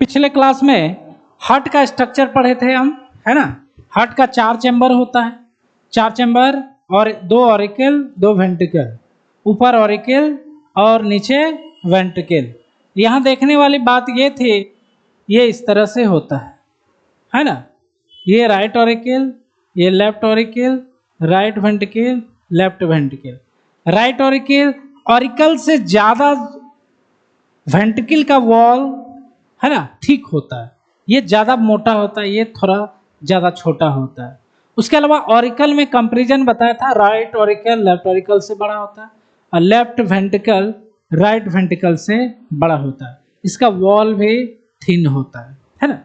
पिछले क्लास में हार्ट का स्ट्रक्चर पढ़े थे हम, है ना। हार्ट का 4 चैम्बर होता है, 4 चैम्बर और 2 ऑरिकल 2 वेंट्रिकल, ऊपर ऑरिकल और नीचे वेंट्रिकल। यहाँ देखने वाली बात ये थी, ये इस तरह से होता है ना। ये राइट ऑरिकल, ये left auricle, right ventricle, left ventricle. Right auricle, auricle से ज़्यादा वेंट्रिकल का वॉल है ना ठीक होता है, ये ज़्यादा मोटा होता है, ये थोड़ा ज़्यादा छोटा होता है। उसके अलावा ऑरिकल में कंपैरिजन बताया था, राइट ऑरिकल लेफ्ट ऑरिकल से बड़ा होता है और लेफ्ट वेंट्रिकल राइट वेंट्रिकल से बड़ा होता है। इसका वॉल भी थिन होता है ना।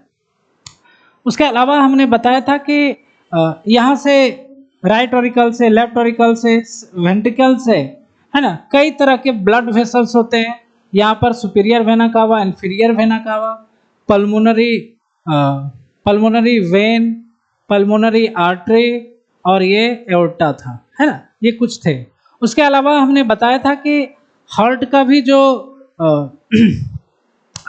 उसके अलावा हमने बताया था कि यहाँ से राइट ऑरिकल से, लेफ्ट ऑरिकल से, वेंट्रिकल से, है ना, कई तरह के ब्लड वेसल्स होते हैं। यहाँ पर superior vena cava, inferior vena cava, pulmonary vein, pulmonary artery और ये एओर्टा था, है ना, ये कुछ थे। उसके अलावा हमने बताया था कि हार्ट का भी जो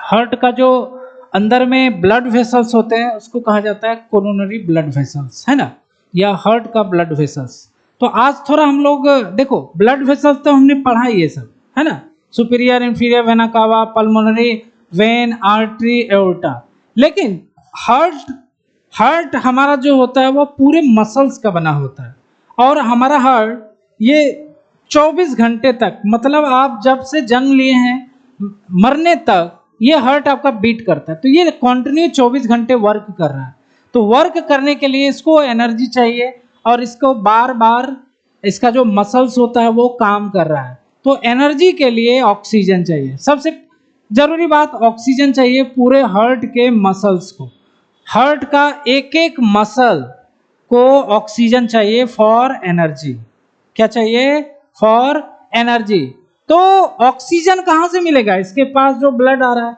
हार्ट का जो अंदर में ब्लड वेसल्स होते हैं उसको कहा जाता है कोरोनरी ब्लड वेसल्स, है ना, या हार्ट का ब्लड वेसल्स। तो आज थोड़ा हम लोग देखो, ब्लड वेसल्स तो हमने पढ़ा ये सब, है ना, superior inferior vena cava, pulmonary vein, artery, aorta. लेकिन हार्ट हमारा जो होता है वो पूरे मसल्स का बना होता है, और हमारा हार्ट ये 24 घंटे तक, मतलब आप जब से जन्म लिए हैं मरने तक ये हार्ट आपका बीट करता है। तो ये कंटिन्यू 24 घंटे वर्क कर रहा है। तो वर्क करने के लिए इसको एनर्जी चाहिए, और इसको बार बार इसका जो मसल्स होता है वो काम कर रहा है। तो एनर्जी के लिए ऑक्सीजन चाहिए, सबसे जरूरी बात ऑक्सीजन चाहिए पूरे हार्ट के मसल्स को। हार्ट का एक एक मसल को ऑक्सीजन चाहिए फॉर एनर्जी। क्या चाहिए? For energy. तो ऑक्सीजन कहाँ से मिलेगा? इसके पास जो ब्लड आ रहा है,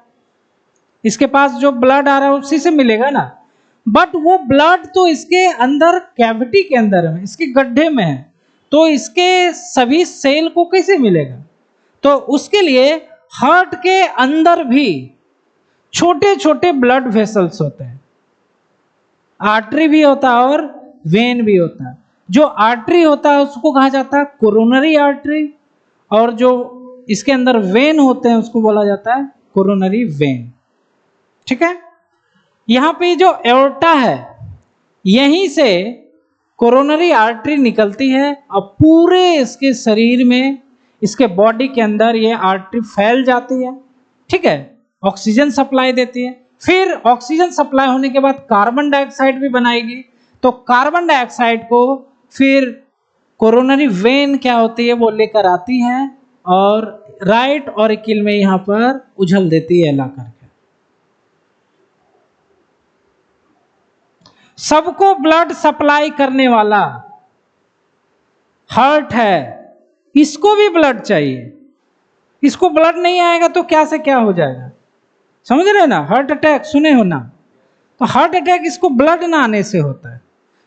इसके पास जो ब्लड आ रहा है उसी से मिलेगा ना। बट वो ब्लड तो इसके अंदर कैविटी के अंदर है, इसके गड्ढे में है, तो इसके सभी सेल को कैसे मिलेगा? तो उसके लिए हार्ट के अंदर भी छोटे छोटे ब्लड वेसल्स होते हैं, आर्टरी भी होता है और वेन भी होता है। जो आर्टरी होता है उसको कहा जाता है कोरोनरी आर्टरी, और जो इसके अंदर वेन होते हैं उसको बोला जाता है कोरोनरी वेन। ठीक है। यहाँ पे जो एओर्टा है यहीं से कोरोनरी आर्टरी निकलती है, और पूरे इसके शरीर में, इसके बॉडी के अंदर ये आर्टरी फैल जाती है। ठीक है, ऑक्सीजन सप्लाई देती है। फिर ऑक्सीजन सप्लाई होने के बाद कार्बन डाइऑक्साइड भी बनाएगी, तो कार्बन डाइऑक्साइड को फिर कोरोनरी वेन क्या होती है वो लेकर आती है और राइट ऑरिकल में यहाँ पर उछल देती है ला करके। सबको ब्लड सप्लाई करने वाला हार्ट है, इसको भी ब्लड चाहिए। इसको ब्लड नहीं आएगा तो क्या से क्या हो जाएगा, समझ रहे ना। हार्ट अटैक सुने हो ना, तो हार्ट अटैक इसको ब्लड ना आने से होता है।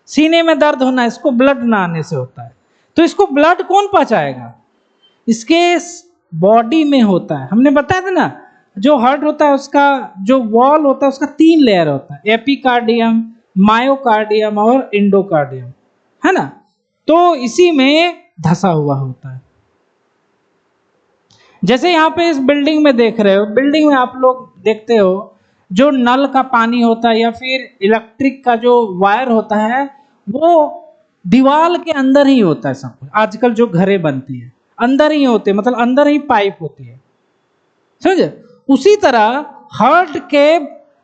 सीने में दर्द होना इसको ब्लड ना आने से होता है। तो इसको ब्लड कौन पहुंचाएगा? इसके बॉडी में होता है। हमने बताया था ना, जो हार्ट होता है उसका जो वॉल होता है उसका 3 लेयर होता है, एपिकार्डियम, मायोकार्डियम और एंडोकार्डियम, है ना। तो इसी में धसा हुआ होता है। जैसे यहाँ पे इस बिल्डिंग में देख रहे हो, बिल्डिंग में आप लोग देखते हो जो नल का पानी होता है या फिर इलेक्ट्रिक का जो वायर होता है वो दीवार के अंदर ही होता है। सब कुछ आजकल जो घरें बनती है अंदर ही होते, मतलब अंदर ही पाइप होती है, समझे। उसी तरह हार्ट के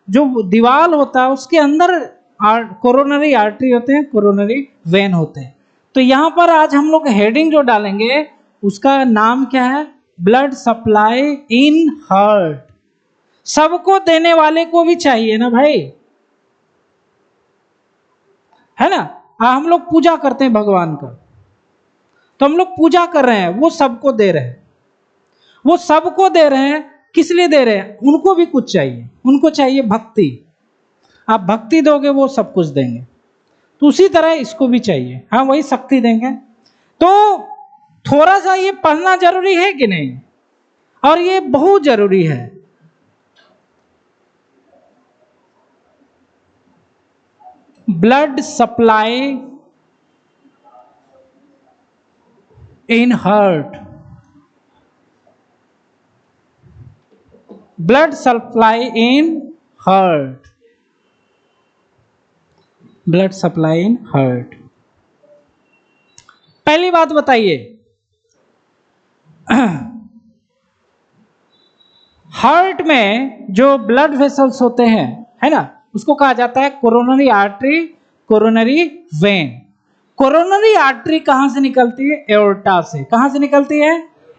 जो दीवार होता है उसके अंदर कोरोनरी आर्टरी होते हैं, कोरोनरी वेन होते हैं। तो यहाँ पर आज हम लोग हेडिंग जो डालेंगे उसका नाम क्या है? Blood supply in heart. सबको देने वाले को भी चाहिए ना भाई, है ना। हम लोग पूजा करते हैं भगवान का, तो हम लोग पूजा कर रहे हैं, वो सबको दे रहे हैं। वो सबको दे रहे हैं, किस लिए दे रहे हैं? उनको भी कुछ चाहिए, उनको चाहिए भक्ति। आप भक्ति दोगे वो सब कुछ देंगे, तो उसी तरह इसको भी चाहिए, हाँ वही शक्ति देंगे। तो थोड़ा सा ये पढ़ना जरूरी है कि नहीं? और ये बहुत जरूरी है। blood supply in heart, blood supply in heart, blood supply in heart। पहली बात बताइए, हार्ट में जो ब्लड वेसल्स होते हैं, है ना, उसको कहा जाता है coronary artery, coronary when. Coronary artery कहां से निकलती है? एओर्टा से। कहां से निकलती है?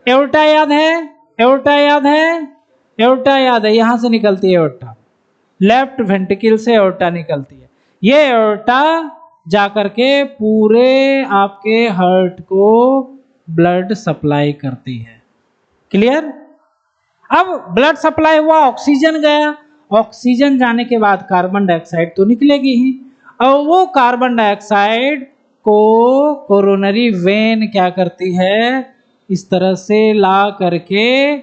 एओर्टा याद है? एओर्टा याद है? एओर्टा याद है, यहां से निकलती है एओर्टा, लेफ्ट वेंट्रिकल से एओर्टा निकलती है। ये एओर्टा जाकर के पूरे आपके हार्ट को ब्लड सप्लाई करती है। क्लियर? अब ब्लड सप्लाई हुआ, ऑक्सीजन गया, ऑक्सीजन जाने के बाद कार्बन डाइऑक्साइड तो निकलेगी ही, और वो कार्बन डाइऑक्साइड को कोरोनरी वेन क्या करती है? इस तरह से ला करके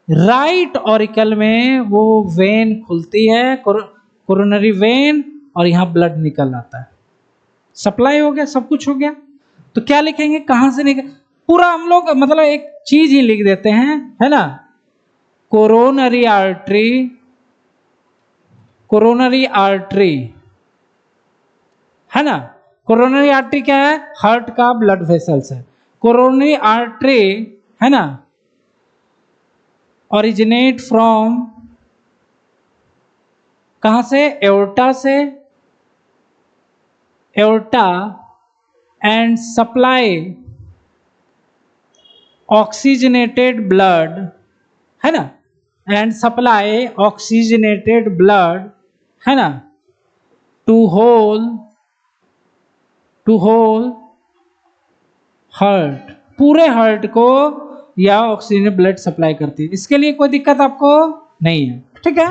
राइट ऑरिकल में वो वेन खुलती है, कोरोनरी वेन, और यहां ब्लड निकल आता है। सप्लाई हो गया, सब कुछ हो गया। तो क्या लिखेंगे? कहां से निकल, पूरा हम लोग मतलब एक चीज ही लिख देते हैं, है ना, कोरोनरी आर्टरी, कोरोनरी आर्टरी, है ना। कोरोनरी आर्टरी क्या है? हार्ट का ब्लड वेसल्स है। कोरोनरी आर्टरी, है ना, ओरिजिनेट फ्रॉम, कहां से? एओर्टा से, aorta, and supply oxygenated blood, है ना, एंड सप्लाई ऑक्सीजनेटेड ब्लड, है ना, टू होल हार्ट, पूरे हार्ट को या ऑक्सीजन ब्लड सप्लाई करती है। इसके लिए कोई दिक्कत आपको नहीं है, ठीक है।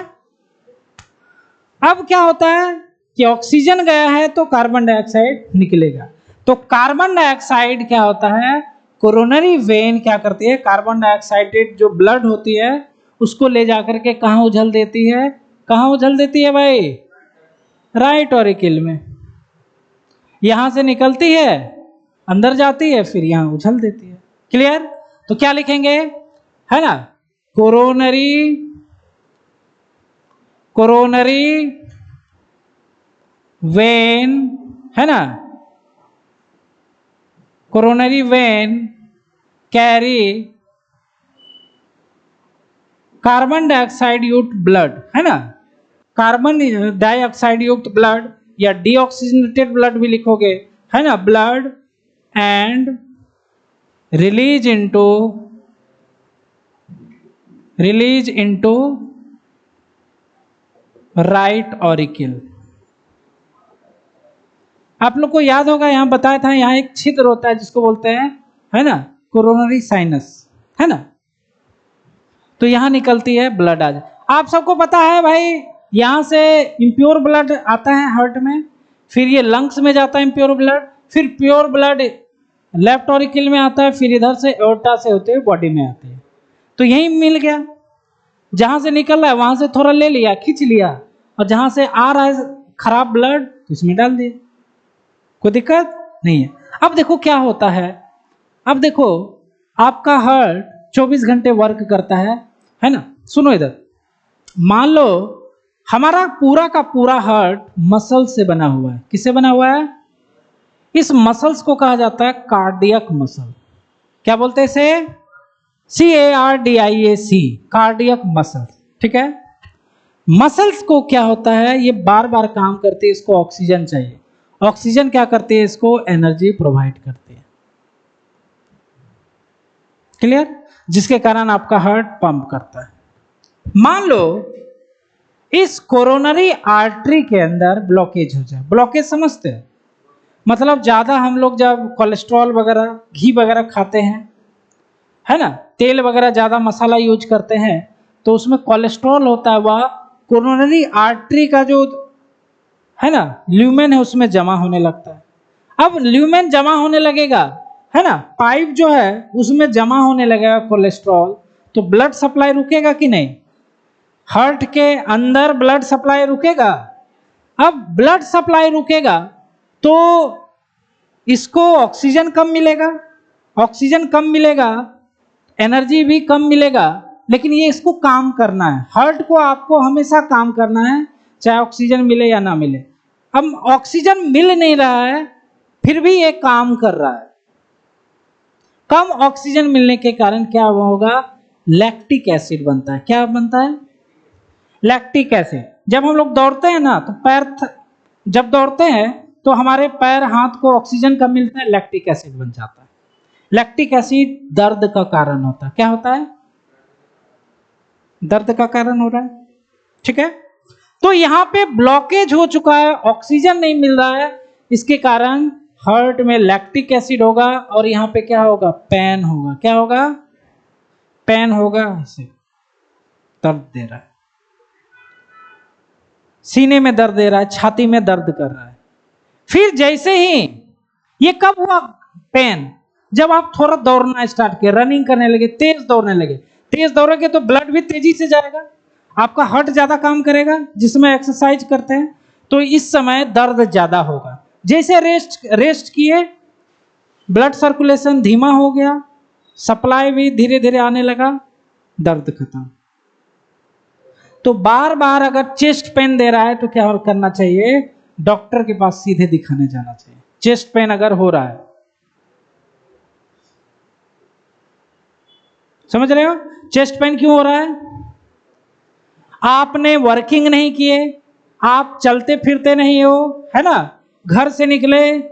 अब क्या होता है कि ऑक्सीजन गया है तो कार्बन डाइऑक्साइड निकलेगा, तो कार्बन डाइऑक्साइड क्या होता है? कोरोनरी वेन क्या करती है? कार्बन डाइऑक्साइड जो ब्लड होती है उसको ले जाकर के कहां उझल देती है? कहां उझल देती है भाई? राइट ऑरिकल में। यहां से निकलती है, अंदर जाती है, फिर यहां उछल देती है। क्लियर? तो क्या लिखेंगे, है ना, कोरोनरी, कोरोनरी वेन, है ना, coronary vein carry carbon dioxide युक्त ब्लड, है ना, कार्बन डाइऑक्साइड युक्त ब्लड या डीऑक्सीजनेटेड ब्लड भी लिखोगे, है ना, blood and release into right auricle. आप लोग को याद होगा, यहां बताया था, यहां एक छिद्र होता है जिसको बोलते हैं, है ना, कोरोनरी साइनस, है ना, तो यहां निकलती है ब्लड। आज आप सबको पता है भाई, यहां से इम्प्योर ब्लड आता है हार्ट में, फिर ये लंग्स में जाता है इम्प्योर ब्लड, फिर प्योर ब्लड लेफ्ट ऑरिकल में आता है, फिर इधर से एओर्टा से होते हुए बॉडी में आते हैं। तो यही मिल गया, जहां से निकल रहा है वहां से थोड़ा ले लिया, खींच लिया, और जहां से आ रहा है खराब ब्लड तो इसमें डाल दिया, कोई दिक्कत नहीं है। अब देखो क्या होता है, अब देखो आपका हार्ट 24 घंटे वर्क करता है ना। सुनो इधर, मान लो हमारा पूरा का पूरा हार्ट मसल से बना हुआ है। किससे बना हुआ है? इस मसल्स को कहा जाता है कार्डियक मसल। क्या बोलते हैं इसे? CARDIAC, कार्डियक मसल, ठीक है। मसल्स को क्या होता है, ये बार बार काम करती है, इसको ऑक्सीजन चाहिए, ऑक्सीजन क्या करती है? इसको एनर्जी प्रोवाइड करती है। क्लियर? जिसके कारण आपका हार्ट पंप करता है। मान लो इस कोरोनरी आर्टरी के अंदर ब्लॉकेज हो जाए, ब्लॉकेज समझते हैं, मतलब ज्यादा हम लोग जब कोलेस्ट्रॉल वगैरह, घी वगैरह खाते हैं, है ना, तेल वगैरह ज्यादा मसाला यूज करते हैं, तो उसमें कोलेस्ट्रॉल होता है, वह कोरोनरी आर्टरी का जो है ना ल्यूमेन है उसमें जमा होने लगता है। अब ल्यूमेन जमा होने लगेगा, है ना, पाइप जो है उसमें जमा होने लगेगा कोलेस्ट्रॉल, तो ब्लड सप्लाई रुकेगा कि नहीं? हार्ट के अंदर ब्लड सप्लाई रुकेगा? अब ब्लड सप्लाई रुकेगा तो इसको ऑक्सीजन कम मिलेगा, ऑक्सीजन कम मिलेगा, एनर्जी भी कम मिलेगा, लेकिन ये इसको काम करना है। हार्ट को आपको हमेशा काम करना है, चाहे ऑक्सीजन मिले या ना मिले। अब ऑक्सीजन मिल नहीं रहा है, फिर भी ये काम कर रहा है। कम ऑक्सीजन मिलने के कारण क्या होगा, लैक्टिक एसिड बनता है। क्या बनता है, लैक्टिक एसिड। जब हम लोग दौड़ते हैं ना, तो जब दौड़ते हैं तो हमारे पैर हाथ को ऑक्सीजन कम मिलता है, लैक्टिक एसिड बन जाता है। लैक्टिक एसिड दर्द का कारण होता है। क्या होता है, दर्द का कारण हो रहा है। ठीक है, तो यहां पे ब्लॉकेज हो चुका है, ऑक्सीजन नहीं मिल रहा है, इसके कारण हार्ट में लैक्टिक एसिड होगा और यहां पे क्या होगा, पेन होगा। क्या होगा, पेन होगा, इसे दर्द दे रहा है, सीने में दर्द दे रहा है, छाती में दर्द कर रहा है। फिर जैसे ही ये कब हुआ पेन, जब आप थोड़ा दौड़ना स्टार्ट किए, रनिंग करने लगे, तेज दौड़ने लगे। तेज दौड़ोगे तो ब्लड भी तेजी से जाएगा, आपका हार्ट ज्यादा काम करेगा, जिसमें एक्सरसाइज करते हैं, तो इस समय दर्द ज्यादा होगा। जैसे रेस्ट किए, ब्लड सर्कुलेशन धीमा हो गया, सप्लाई भी धीरे धीरे आने लगा, दर्द खत्म। तो बार बार अगर चेस्ट पेन दे रहा है तो क्या करना चाहिए, डॉक्टर के पास सीधे दिखाने जाना चाहिए। चेस्ट पेन अगर हो रहा है, समझ रहे हो, चेस्ट पेन क्यों हो रहा है, आपने वर्किंग नहीं किए, आप चलते फिरते नहीं हो, है ना, घर से निकले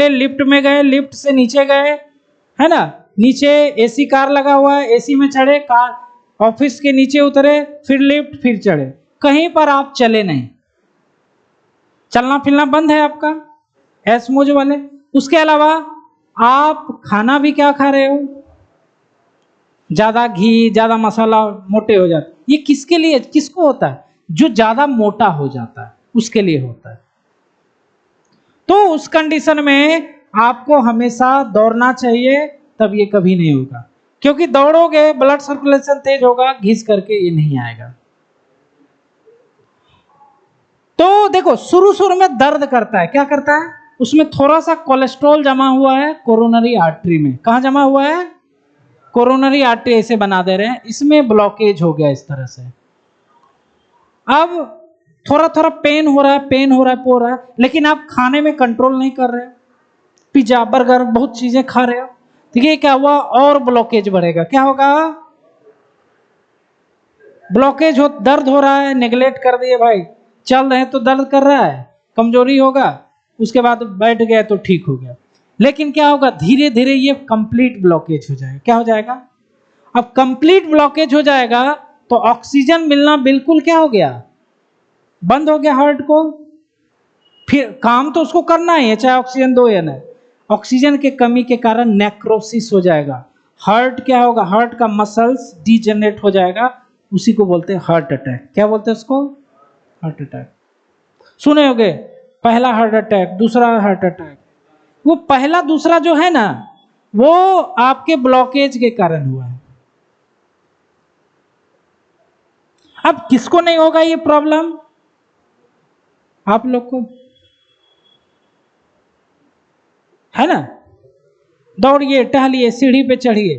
लिफ्ट में गए, लिफ्ट से नीचे गए, है ना, नीचे एसी कार लगा हुआ है, एसी में चढ़े, कार ऑफिस के नीचे उतरे, फिर लिफ्ट, फिर चढ़े, कहीं पर आप चले नहीं, चलना फिरना बंद है आपका, एसमोज वाले। उसके अलावा आप खाना भी क्या खा रहे हो, ज्यादा घी, ज्यादा मसाला, मोटे हो जाते। ये किसके लिए, किसको होता है, जो ज्यादा मोटा हो जाता है उसके लिए होता है। तो उस कंडीशन में आपको हमेशा दौड़ना चाहिए, तब ये कभी नहीं होगा, क्योंकि दौड़ोगे ब्लड सर्कुलेशन तेज होगा, घिस करके ये नहीं आएगा। तो देखो, शुरू में दर्द करता है, क्या करता है, उसमें थोड़ा सा कोलेस्ट्रॉल जमा हुआ है कोरोनरी आर्टरी में। कहां जमा हुआ है, कोरोनरी आर्टरी ऐसे बना दे रहे हैं, इसमें ब्लॉकेज हो गया इस तरह से। अब थोड़ा थोड़ा पेन हो रहा है, लेकिन आप खाने में कंट्रोल नहीं कर रहे हो, पिज्जा बर्गर बहुत चीजें खा रहे हो, ठीक है, क्या हुआ, और ब्लॉकेज बढ़ेगा। क्या होगा, ब्लॉकेज हो, दर्द हो रहा है, नेग्लेक्ट कर दिए भाई, चल रहे हैं तो दर्द कर रहा है, कमजोरी होगा, उसके बाद बैठ गया तो ठीक हो गया। लेकिन क्या होगा, धीरे धीरे ये कंप्लीट ब्लॉकेज हो जाएगा। क्या हो जाएगा, अब कंप्लीट ब्लॉकेज हो जाएगा तो ऑक्सीजन मिलना बिल्कुल क्या हो गया, बंद हो गया हार्ट को। फिर काम तो उसको करना ही है, चाहे ऑक्सीजन दो या नहीं। ऑक्सीजन के कमी के कारण नेक्रोसिस हो जाएगा, हार्ट क्या होगा, हार्ट का मसल्स डिजेनरेट हो जाएगा, उसी को बोलते हैं हार्ट अटैक। क्या बोलते हैं उसको, हार्ट अटैक। सुने होंगे, पहला हार्ट अटैक, दूसरा हार्ट अटैक। वो पहला दूसरा जो है ना, वो आपके ब्लॉकेज के कारण हुआ है। अब किसको नहीं होगा ये प्रॉब्लम, आप लोग को, है ना, दौड़िए, टहलिए, सीढ़ी पे चढ़िए,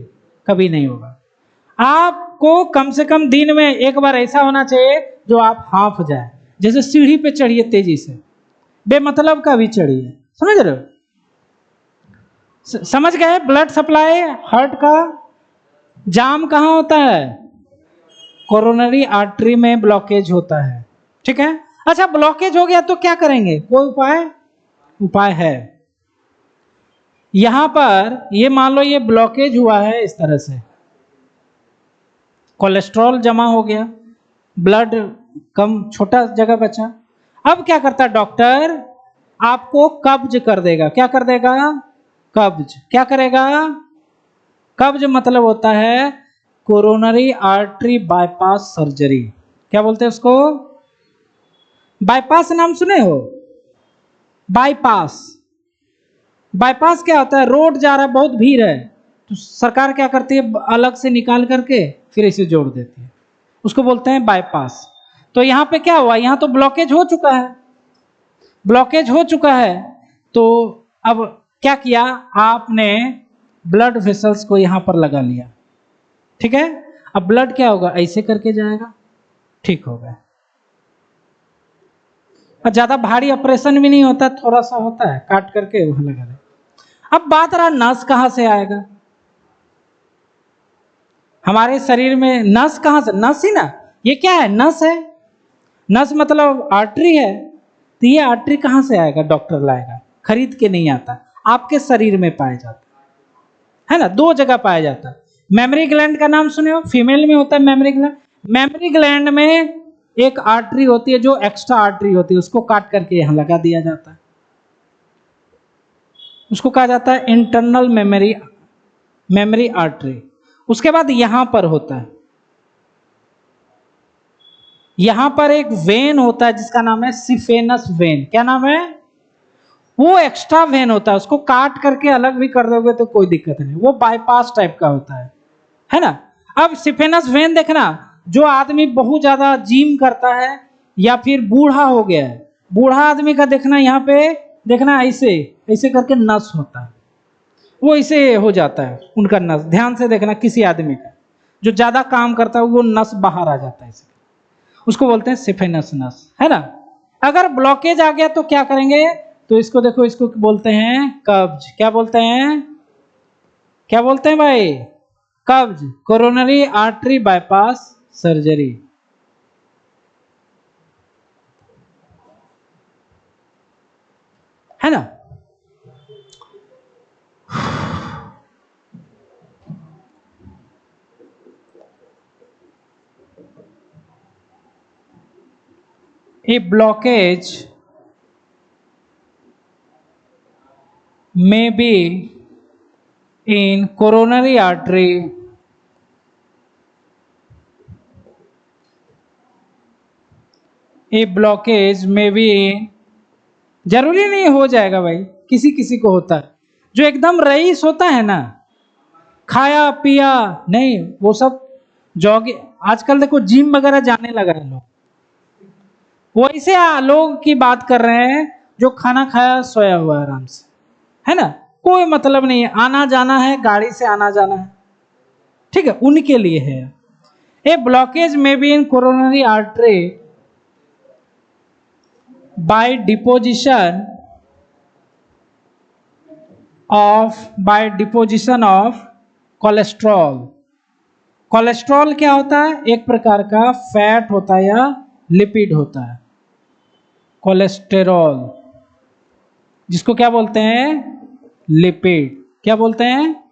कभी नहीं होगा। आपको कम से कम दिन में एक बार ऐसा होना चाहिए जो आप हाफ जाए, जैसे सीढ़ी पे चढ़िए तेजी से, बेमतलब का भी चढ़िए, समझ रहे हो, समझ गए। ब्लड सप्लाई हार्ट का जाम कहां होता है, कोरोनरी आर्टरी में ब्लॉकेज होता है, ठीक है। अच्छा, ब्लॉकेज हो गया तो क्या करेंगे, कोई उपाय है। यहां पर ये मान लो ये ब्लॉकेज हुआ है इस तरह से, कोलेस्ट्रॉल जमा हो गया, ब्लड कम, छोटा जगह बचा। अब क्या करता है डॉक्टर, आपको कब्ज कर देगा। क्या कर देगा, कब्ज। क्या करेगा, कब्ज मतलब होता है कोरोनरी आर्टरी बाईपास सर्जरी। क्या बोलते हैं उसको, बाईपास नाम सुने हो, बाईपास। बाईपास क्या होता है, रोड जा रहा है, बहुत भीड़ है, तो सरकार क्या करती है, अलग से निकाल करके फिर इसे जोड़ देती है, उसको बोलते हैं बाईपास। तो यहाँ पे क्या हुआ, यहाँ तो ब्लॉकेज हो चुका है, ब्लॉकेज हो चुका है। तो अब क्या किया आपने, ब्लड वेसल्स को यहाँ पर लगा लिया, ठीक है। अब ब्लड क्या होगा, ऐसे करके जाएगा, ठीक हो गया। और ज्यादा भारी ऑपरेशन भी नहीं होता, थोड़ा सा होता है, काट करके वहां लगा दे। अब बात रहा नस कहां से आएगा, हमारे शरीर में नस कहां से, नस ही ना, ये क्या है, नस है, नस मतलब आर्टरी है। तो ये आर्टरी कहां से आएगा, डॉक्टर लाएगा, खरीद के नहीं आता, आपके शरीर में पाया जाता है ना, दो जगह पाया जाता है। मेमोरी ग्लैंड का नाम सुने हो, फीमेल में होता है मेमोरी ग्लैंड। मेमोरी ग्लैंड में एक आर्टरी होती है जो एक्स्ट्रा आर्टरी होती है, उसको काट करके यहां लगा दिया जाता है, उसको कहा जाता है इंटरनल मेमोरी आर्टरी। उसके बाद यहां पर होता है, यहां पर एक वेन होता है जिसका नाम है सिफेनस वेन। क्या नाम है, वो एक्स्ट्रा वेन होता है, उसको काट करके अलग भी कर दोगे तो कोई दिक्कत नहीं, वो बाईपास टाइप का होता है ना। अब सिफेनस वेन देखना, जो आदमी बहुत ज्यादा जिम करता है या फिर बूढ़ा हो गया है, बूढ़ा आदमी का देखना, यहाँ पे देखना ऐसे ऐसे करके नस होता है, वो ऐसे हो जाता है उनका नस, ध्यान से देखना, किसी आदमी का जो ज्यादा काम करता है वो नस बाहर आ जाता है, ऐसे उसको बोलते हैं सिफेनस नस, है ना। अगर ब्लॉकेज आ गया तो क्या करेंगे, तो इसको देखो, इसको बोलते हैं कब्ज। क्या बोलते हैं, क्या बोलते हैं भाई, कब्ज, कोरोनरी आर्टरी बाईपास सर्जरी, है ना। A blockage may be in coronary artery, a blockage may be in, जरूरी नहीं हो जाएगा भाई, किसी किसी को होता है, जो एकदम रईस होता है ना, खाया पिया नहीं, वो सब जॉगिंग, आजकल देखो जिम वगैरह जाने लगा है लोग, वैसे लोग की बात कर रहे हैं जो खाना खाया सोया हुआ आराम से, है ना, कोई मतलब नहीं है, आना जाना है, गाड़ी से आना जाना है, ठीक है, उनके लिए है। A blockage may be in coronary artery by deposition of cholesterol. Cholesterol क्या होता है, एक प्रकार का फैट होता है या लिपिड होता है, कोलेस्टेरॉल, जिसको क्या बोलते हैं, लिपिड। क्या बोलते हैं,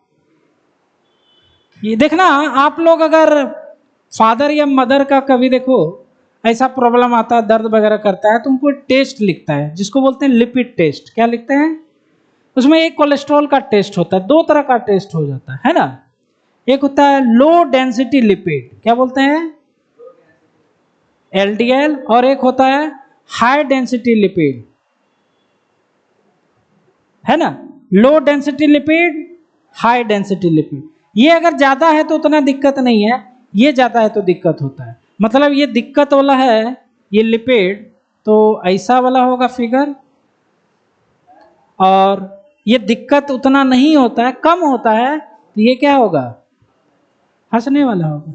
ये देखना, आप लोग अगर फादर या मदर का कभी देखो ऐसा प्रॉब्लम आता है, दर्द वगैरह करता है, तो उनको टेस्ट लिखता है जिसको बोलते हैं लिपिड टेस्ट। क्या लिखते हैं, उसमें एक कोलेस्ट्रॉल का टेस्ट होता है, दो तरह का टेस्ट हो जाता है ना। एक होता है लो डेंसिटी लिपिड, क्या बोलते हैं, एलडीएल, और एक होता है हाई डेंसिटी लिपिड, है ना, low density lipid, high density lipid. ये अगर ज्यादा है तो उतना दिक्कत नहीं है, ये ज्यादा है तो दिक्कत होता है, मतलब ये दिक्कत वाला है ये लिपिड, तो ऐसा वाला होगा फिगर, और ये दिक्कत उतना नहीं होता है, कम होता है, तो ये क्या होगा, हंसने वाला होगा।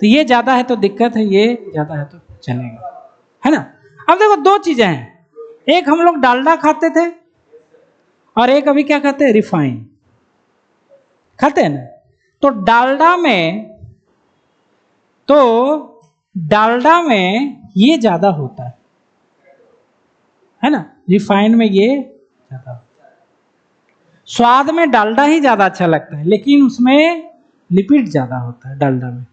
तो ये ज्यादा है तो दिक्कत है, ये ज्यादा है तो चलेगा, है ना। अब देखो दो चीजें हैं, एक हम लोग डालडा खाते थे और एक अभी क्या खाते हैं, रिफाइन खाते हैं ना। तो डालडा में ये ज्यादा होता है ना, रिफाइन में ये ज्यादा होता है। स्वाद में डालडा ही ज्यादा अच्छा लगता है, लेकिन उसमें लिपिड ज्यादा होता है डालडा में,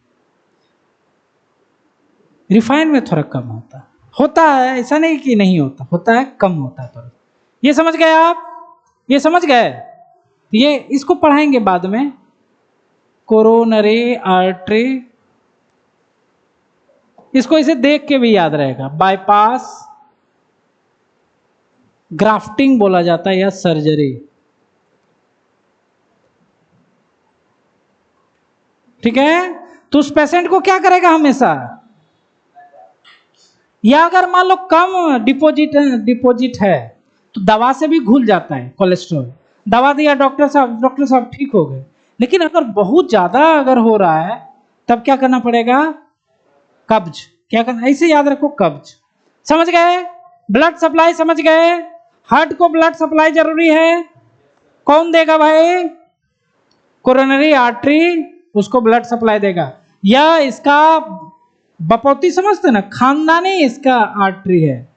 रिफाइन में थोड़ा कम होता है, ऐसा नहीं कि नहीं होता, होता है, कम होता है थोड़ा। ये समझ गए आप, ये समझ गए, ये इसको पढ़ाएंगे बाद में, कोरोनरी आर्टरी, इसको इसे देख के भी याद रहेगा, बाईपास ग्राफ्टिंग बोला जाता है या सर्जरी, ठीक है। तो उस पेशेंट को क्या करेगा हमेशा, या अगर मान लो कम डिपॉजिट है तो दवा से भी घुल जाता है कोलेस्ट्रॉल, दवा दिया डॉक्टर साहब ठीक हो गए। लेकिन अगर बहुत ज्यादा अगर हो रहा है तब क्या करना पड़ेगा? कब्ज। क्या करना, ऐसे याद रखो, कब्ज। समझ गए? ब्लड सप्लाई समझ गए? हार्ट को ब्लड सप्लाई जरूरी है, कौन देगा भाई? कोरोनरी आर्टरी उसको ब्लड सप्लाई देगा। या इसका बपौती समझते ना, खानदानी इसका आर्टरी है,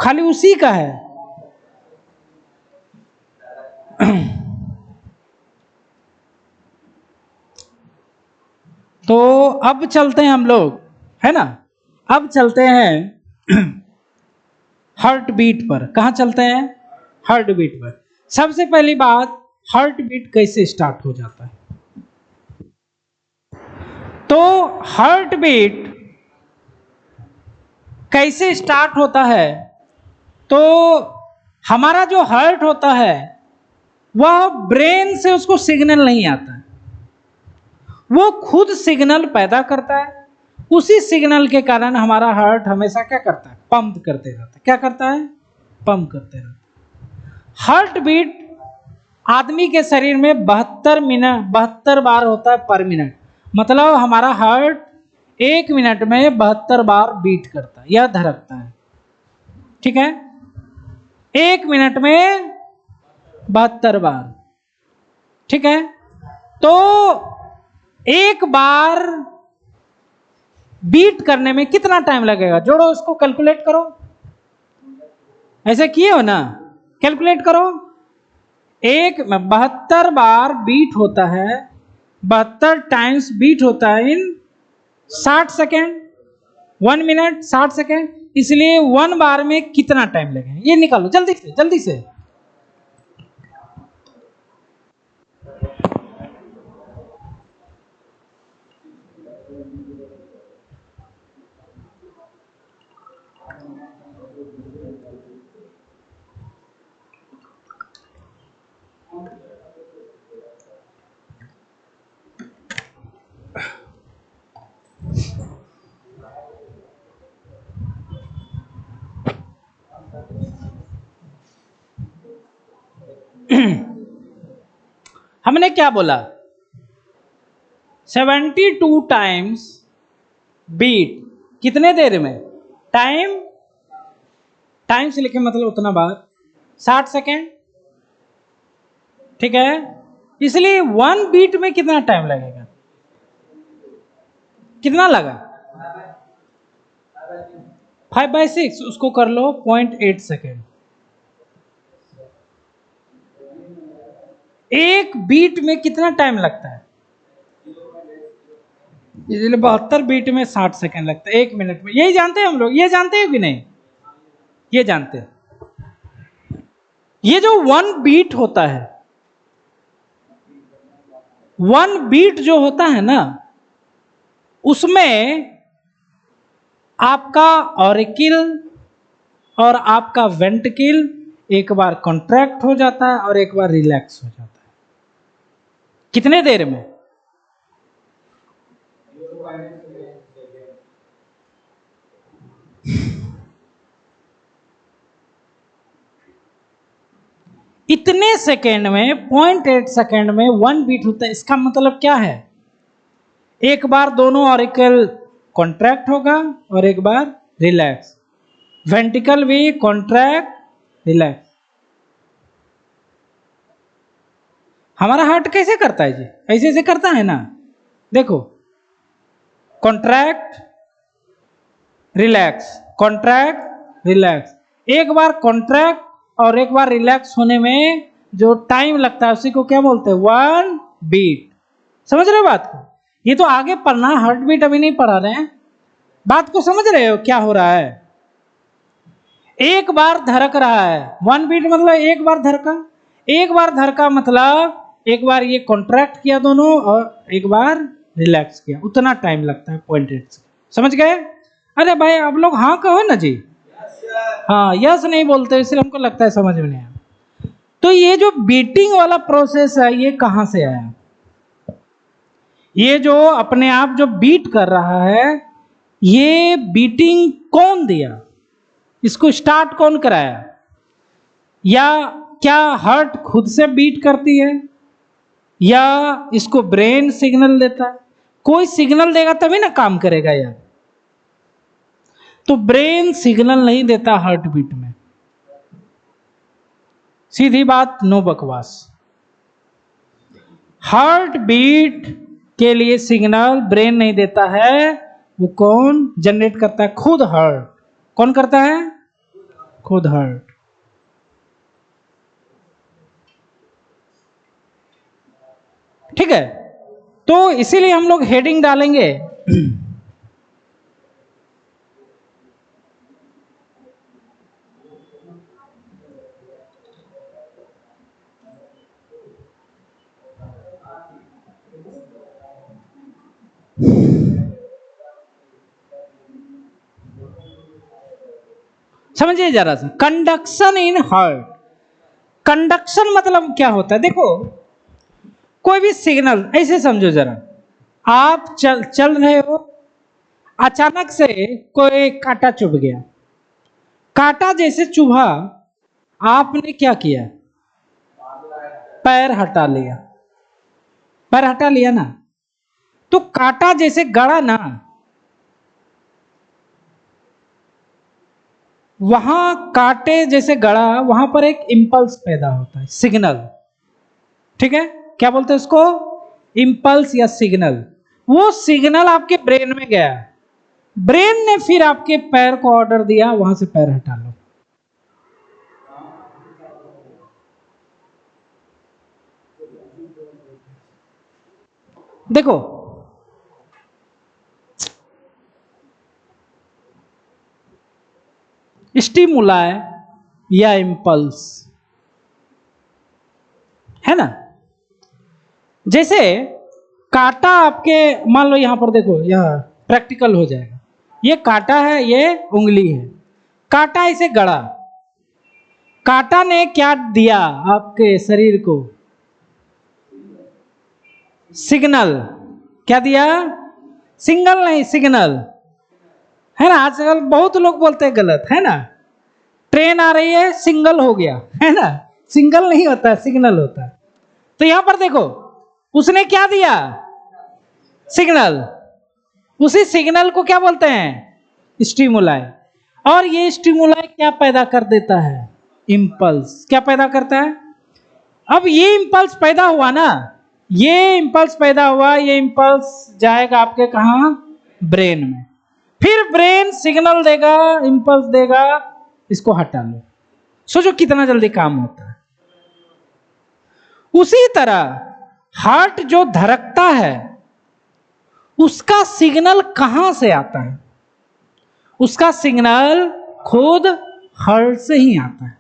खाली उसी का है। तो अब चलते हैं हम लोग, है ना, अब चलते हैं हार्ट बीट पर। कहां चलते हैं? हार्ट बीट पर। सबसे पहली बात, हार्ट बीट कैसे स्टार्ट हो जाता है? तो हार्ट बीट कैसे स्टार्ट होता है? तो हमारा जो हार्ट होता है वह ब्रेन से उसको सिग्नल नहीं आता है, वो खुद सिग्नल पैदा करता है। उसी सिग्नल के कारण हमारा हार्ट हमेशा क्या करता है? पंप करते रहता है। क्या करता है? पंप करते रहता है। हार्ट बीट आदमी के शरीर में 72 बार होता है पर मिनट। मतलब हमारा हार्ट 1 मिनट में 72 बार बीट करता है या धड़कता है। ठीक है, 1 मिनट में 72 बार। ठीक है, तो एक बार बीट करने में कितना टाइम लगेगा? जोड़ो, उसको कैलकुलेट करो। ऐसे किए हो ना, कैलकुलेट करो। 72 बार बीट होता है, 72 टाइम्स बीट होता है इन 60 सेकेंड, 1 मिनट 60 सेकेंड। इसलिए 1 बार में कितना टाइम लगेगा ये निकालो जल्दी से, जल्दी से। हमने क्या बोला? 72 टाइम्स बीट कितने देर में? टाइम से लिखे मतलब उतना बार, 60 सेकेंड। ठीक है, इसलिए 1 बीट में कितना टाइम लगेगा? कितना लगा? 5/6, उसको कर लो 0.8 सेकेंड। एक बीट में कितना टाइम लगता है? इसलिए 72 बीट में 60 सेकेंड लगता है, 1 मिनट में। यही जानते हैं हम लोग, ये जानते हैं कि नहीं? ये जानते हैं। ये जो 1 बीट होता है, 1 बीट जो होता है ना, उसमें आपका ऑरिकिल और आपका वेंट्रिकल एक बार कॉन्ट्रैक्ट हो जाता है और एक बार रिलैक्स हो जाता है। कितने देर में? इतने सेकेंड में, 0.8 सेकेंड में 1 बीट होता है। इसका मतलब क्या है? एक बार दोनों ऑरिकल कॉन्ट्रैक्ट होगा और एक बार रिलैक्स, वेंट्रिकल भी कॉन्ट्रैक्ट रिलैक्स। हमारा हार्ट कैसे करता है जी? ऐसे ऐसे करता है ना, देखो, कॉन्ट्रैक्ट रिलैक्स, कॉन्ट्रैक्ट रिलैक्स। एक बार कॉन्ट्रैक्ट और एक बार रिलैक्स होने में जो टाइम लगता है उसी को क्या बोलते हैं? 1 बीट। समझ रहे हो बात को? ये तो आगे पढ़ना, हार्ट बीट अभी नहीं पढ़ा रहे हैं। बात को समझ रहे हो क्या हो रहा है? एक बार धड़क रहा है, 1 बीट मतलब एक बार धड़का। एक बार धड़का मतलब एक बार ये कॉन्ट्रैक्ट किया दोनों और एक बार रिलैक्स किया, उतना टाइम लगता है 0.8 से। समझ गए? अरे भाई आप लोग हाँ कहो ना जी। हाँ, यस नहीं बोलते इसलिए हमको लगता है समझ में नहीं आया। तो ये जो बीटिंग वाला प्रोसेस है ये कहां से आया? ये जो अपने आप जो बीट कर रहा है, ये बीटिंग कौन दिया, इसको स्टार्ट कौन कराया, या क्या हार्ट खुद से बीट करती है, या इसको ब्रेन सिग्नल देता है? कोई सिग्नल देगा तभी ना काम करेगा यार। तो ब्रेन सिग्नल नहीं देता हार्ट बीट में, सीधी बात, नो बकवास। हार्ट बीट के लिए सिग्नल ब्रेन नहीं देता है, वो कौन जनरेट करता है? खुद हार्ट। कौन करता है? खुद हार्ट। ठीक है, तो इसीलिए हम लोग हेडिंग डालेंगे समझिए जरा सा, कंडक्शन इन हार्ट। कंडक्शन मतलब क्या होता है? देखो, कोई भी सिग्नल ऐसे समझो जरा, आप चल रहे हो, अचानक से कोई कांटा चुभ गया। कांटा जैसे चुभा, आपने क्या किया? पैर हटा लिया। पैर हटा लिया ना, तो कांटा जैसे गड़ा ना, वहां कांटे जैसे गड़ा, वहां पर एक इंपल्स पैदा होता है, सिग्नल। ठीक है, क्या बोलते हैं इसको? इंपल्स या सिग्नल। वो सिग्नल आपके ब्रेन में गया, ब्रेन ने फिर आपके पैर को ऑर्डर दिया, वहां से पैर हटा लो। देखो, स्टिमुलाई या इंपल्स है ना, जैसे कांटा आपके, मान लो यहां पर देखो, यहां प्रैक्टिकल हो जाएगा। ये कांटा है, ये उंगली है, कांटा इसे गड़ा। कांटा ने क्या दिया आपके शरीर को? सिग्नल। क्या दिया? सिंगल नहीं, सिग्नल, है ना। आजकल बहुत लोग बोलते हैं गलत, है ना। ट्रेन आ रही है, सिंगल हो गया, है ना। सिंगल नहीं होता है, सिग्नल होता है। तो यहां पर देखो, उसने क्या दिया? सिग्नल। उसी सिग्नल को क्या बोलते हैं? स्टिमुलाई। और ये स्टिमुलाई क्या पैदा कर देता है? इंपल्स। क्या पैदा करता है? अब ये इंपल्स पैदा हुआ ना, ये इंपल्स पैदा हुआ, ये इंपल्स जाएगा आपके कहां? ब्रेन में। फिर ब्रेन सिग्नल देगा, इंपल्स देगा, इसको हटा लो। सोचो कितना जल्दी काम होता है। उसी तरह हार्ट जो धड़कता है, उसका सिग्नल कहां से आता है? उसका सिग्नल खुद हार्ट से ही आता है।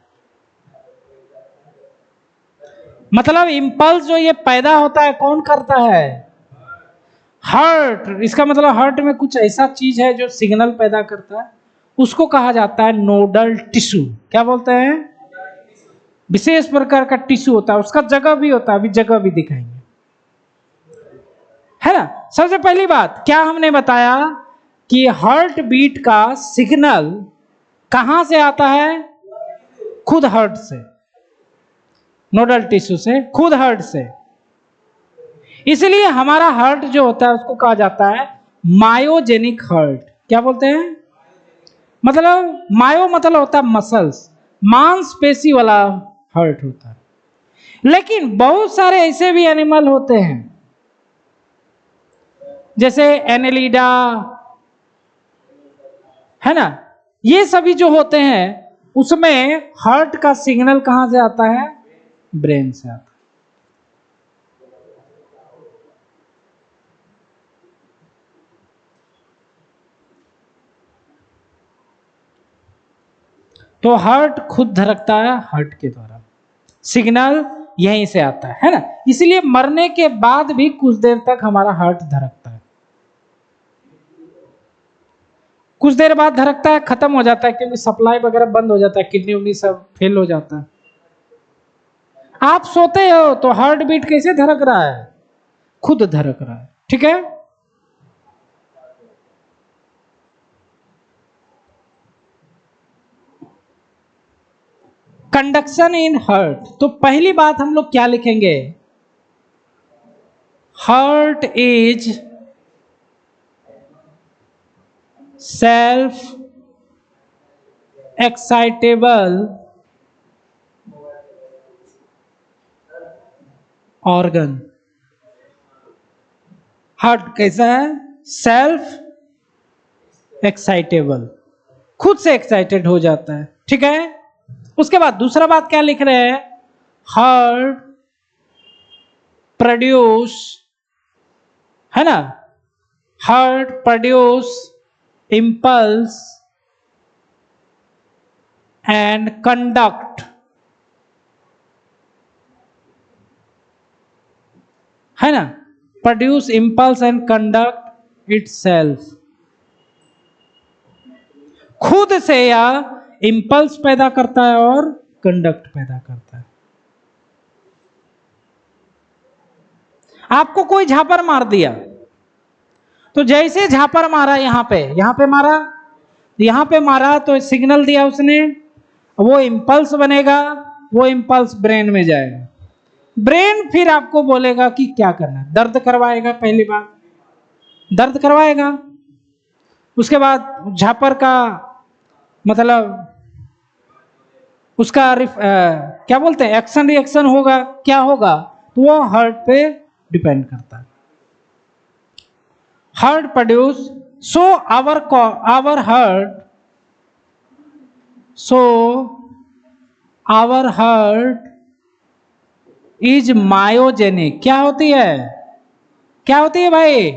मतलब इंपल्स जो ये पैदा होता है, कौन करता है? हार्ट। इसका मतलब हार्ट में कुछ ऐसा चीज है जो सिग्नल पैदा करता है, उसको कहा जाता है नोडल टिश्यू। क्या बोलते हैं? विशेष प्रकार का टिश्यू होता है, उसका जगह भी होता है, अभी जगह भी दिखाएंगे, है ना। सबसे पहली बात क्या हमने बताया कि हार्ट बीट का सिग्नल कहां से आता है? खुद हार्ट से, नोडल टिश्यू से, खुद हार्ट से। इसलिए हमारा हार्ट जो होता है उसको कहा जाता है मायोजेनिक हार्ट। क्या बोलते हैं? मतलब मायो मतलब होता है मसल्स, मांसपेशी वाला हार्ट होता है। लेकिन बहुत सारे ऐसे भी एनिमल होते हैं, जैसे एनेलिडा, है ना, ये सभी जो होते हैं, उसमें हार्ट का सिग्नल कहां से आता है? ब्रेन से आता है। तो हार्ट खुद धड़कता है, हार्ट के द्वारा सिग्नल यहीं से आता है ना। इसलिए मरने के बाद भी कुछ देर तक हमारा हार्ट धड़कता है, कुछ देर बाद धड़कता है, खत्म हो जाता है, क्योंकि सप्लाई वगैरह बंद हो जाता है, किडनी उडनी सब फेल हो जाता है। आप सोते हो तो हार्ट बीट कैसे धड़क रहा है? खुद धड़क रहा है। ठीक है, कंडक्शन इन हार्ट, तो पहली बात हम लोग क्या लिखेंगे, heart is self excitable organ. Heart कैसा है, सेल्फ एक्साइटेबल, खुद से एक्साइटेड हो जाता है, ठीक है। उसके बाद दूसरा बात क्या लिख रहे हैं, हार्ट प्रोड्यूस, है ना, heart produce impulse and conduct, है ना, produce impulse and conduct itself, खुद से या इम्पल्स पैदा करता है और कंडक्ट पैदा करता है। आपको कोई झापर मार दिया, तो जैसे झापर मारा यहां पे मारा, यहां पे मारा तो सिग्नल दिया उसने, वो इम्पल्स बनेगा, वो इम्पल्स ब्रेन में जाएगा, ब्रेन फिर आपको बोलेगा कि क्या करना है, दर्द करवाएगा, पहली बात दर्द करवाएगा, उसके बाद झापर का मतलब उसका क्या बोलते हैं, एक्शन रिएक्शन होगा, क्या होगा, तो वो हार्ट पे डिपेंड करता है। Heart produce, so our heart is myogenic, क्या होती है, क्या होती है भाई,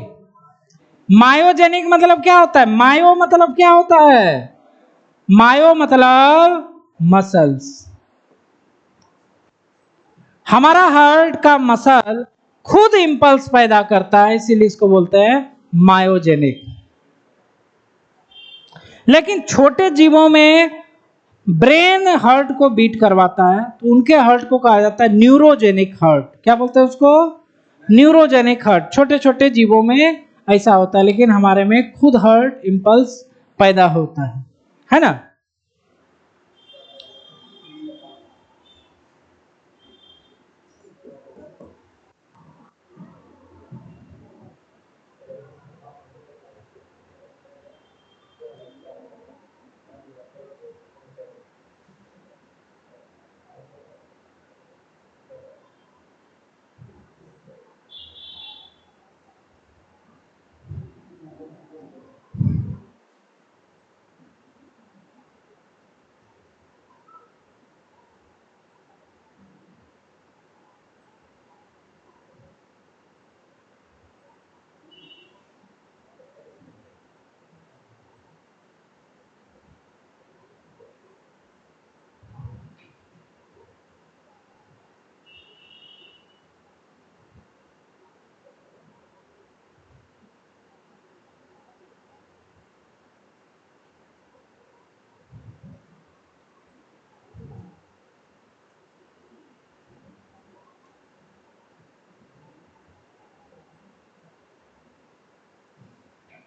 मायोजेनिक मतलब क्या होता है, मायो मतलब क्या होता है, मायो मतलब मसल्स, हमारा हार्ट का मसल खुद इंपल्स पैदा करता है, इसीलिए इसको बोलते हैं मायोजेनिक। लेकिन छोटे जीवों में ब्रेन हार्ट को बीट करवाता है, तो उनके हार्ट को कहा जाता है न्यूरोजेनिक हार्ट, क्या बोलते हैं उसको, न्यूरोजेनिक हार्ट। छोटे छोटे जीवों में ऐसा होता है, लेकिन हमारे में खुद हार्ट इंपल्स पैदा होता है ना।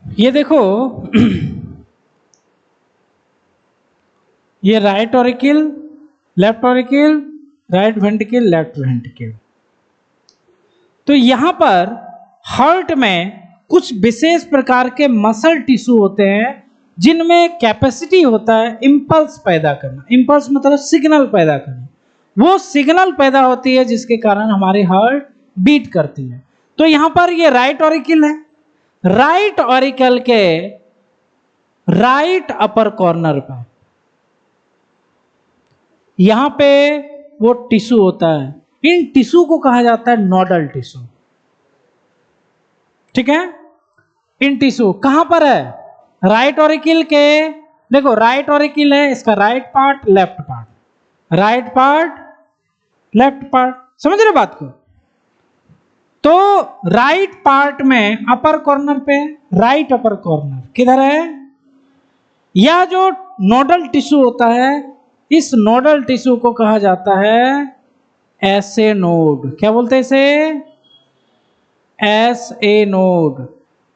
ये देखो ये right auricle, left auricle, right ventricle, left ventricle. तो यहां पर हार्ट में कुछ विशेष प्रकार के मसल टिश्यू होते हैं जिनमें कैपेसिटी होता है इंपल्स पैदा करना, इंपल्स मतलब सिग्नल पैदा करना, वो सिग्नल पैदा होती है जिसके कारण हमारी हार्ट बीट करती है। तो यहां पर ये राइट ऑरिकल है, राइट ऑरिकल के राइट अपर कॉर्नर पर यहां पे वो टिश्यू होता है, इन टिश्यू को कहा जाता है नोडल टिश्यू, ठीक है। इन टिश्यू कहां पर है, राइट ऑरिकल के, देखो राइट ऑरिकल है, इसका right part left part, right part left part, समझ रहे बात को। तो राइट पार्ट में अपर कॉर्नर पे, राइट अपर कॉर्नर किधर है, यह जो नोडल टिश्यू होता है, इस नोडल टिश्यू को कहा जाता है एसए नोड, क्या बोलते हैं इसे, एसए नोड,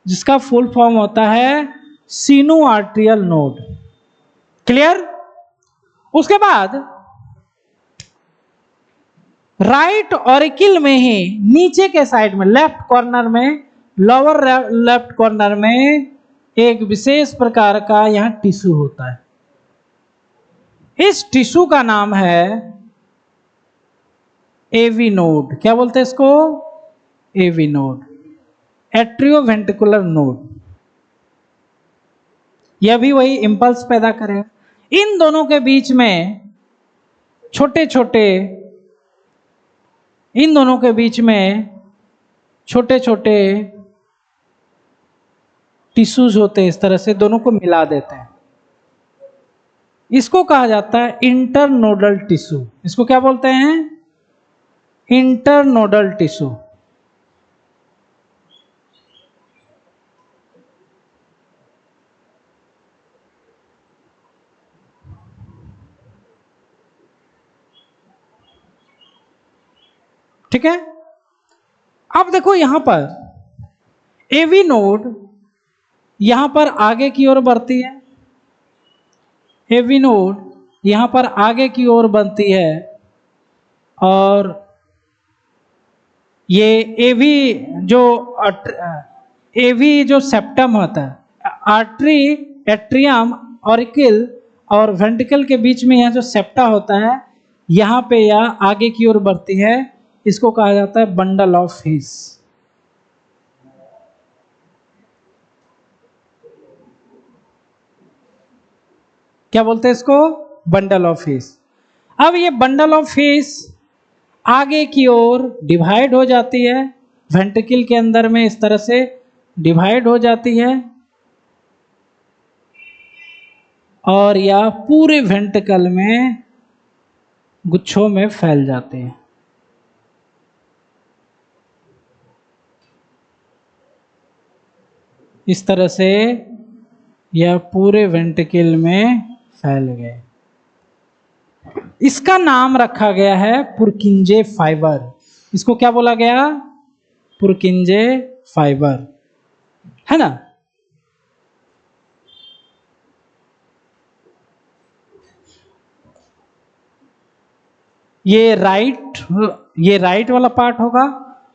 जिसका फुल फॉर्म होता है सीनो आर्टेरियल नोड, क्लियर। उसके बाद राइट ऑरिकल में ही नीचे के साइड में लेफ्ट कॉर्नर में, लोअर लेफ्ट कॉर्नर में एक विशेष प्रकार का यहां टिश्यू होता है। इस टिश्यू का नाम है एवी नोड। क्या बोलते हैं इसको? AV node, atrioventricular node. यह भी वही इंपल्स पैदा करेगा। इन दोनों के बीच में छोटे छोटे, इन दोनों के बीच में छोटे छोटे टिश्यूज होते हैं, इस तरह से दोनों को मिला देते हैं। इसको कहा जाता है इंटरनोडल टिश्यू। इसको क्या बोलते हैं? Internodal tissue. ठीक है। अब देखो यहां पर एवी नोड यहां पर आगे की ओर बढ़ती है, एवी नोड यहां पर आगे की ओर बनती है, और ये एवी जो एवी जो सेप्टम होता है, आर्टरी, एट्रियम, ऑरिकल और वेंट्रिकल के बीच में यह जो सेप्टा होता है, यहां पे यह आगे की ओर बढ़ती है। इसको कहा जाता है बंडल ऑफ हिस। क्या बोलते हैं इसको? बंडल ऑफ हिस। अब ये बंडल ऑफ हिस आगे की ओर डिवाइड हो जाती है, वेंट्रिकल के अंदर में इस तरह से डिवाइड हो जाती है, और यह पूरे वेंट्रिकल में गुच्छों में फैल जाते हैं। इस तरह से यह पूरे वेंट्रिकल में फैल गए। इसका नाम रखा गया है पुरकिंजे फाइबर। इसको क्या बोला गया? पुरकिंजे फाइबर, है ना। ये राइट वाला पार्ट होगा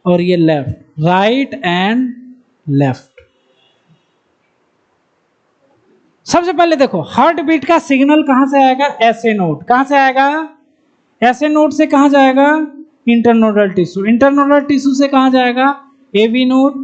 और ये लेफ्ट, राइट एंड लेफ्ट। सबसे पहले देखो हार्ट बीट का सिग्नल कहां से आएगा? ऐसे नोड। कहां से आएगा? ऐसे नोड से कहां जाएगा? Internodal tissue. इंटरनोडल टिश्यू से कहां जाएगा? AV node.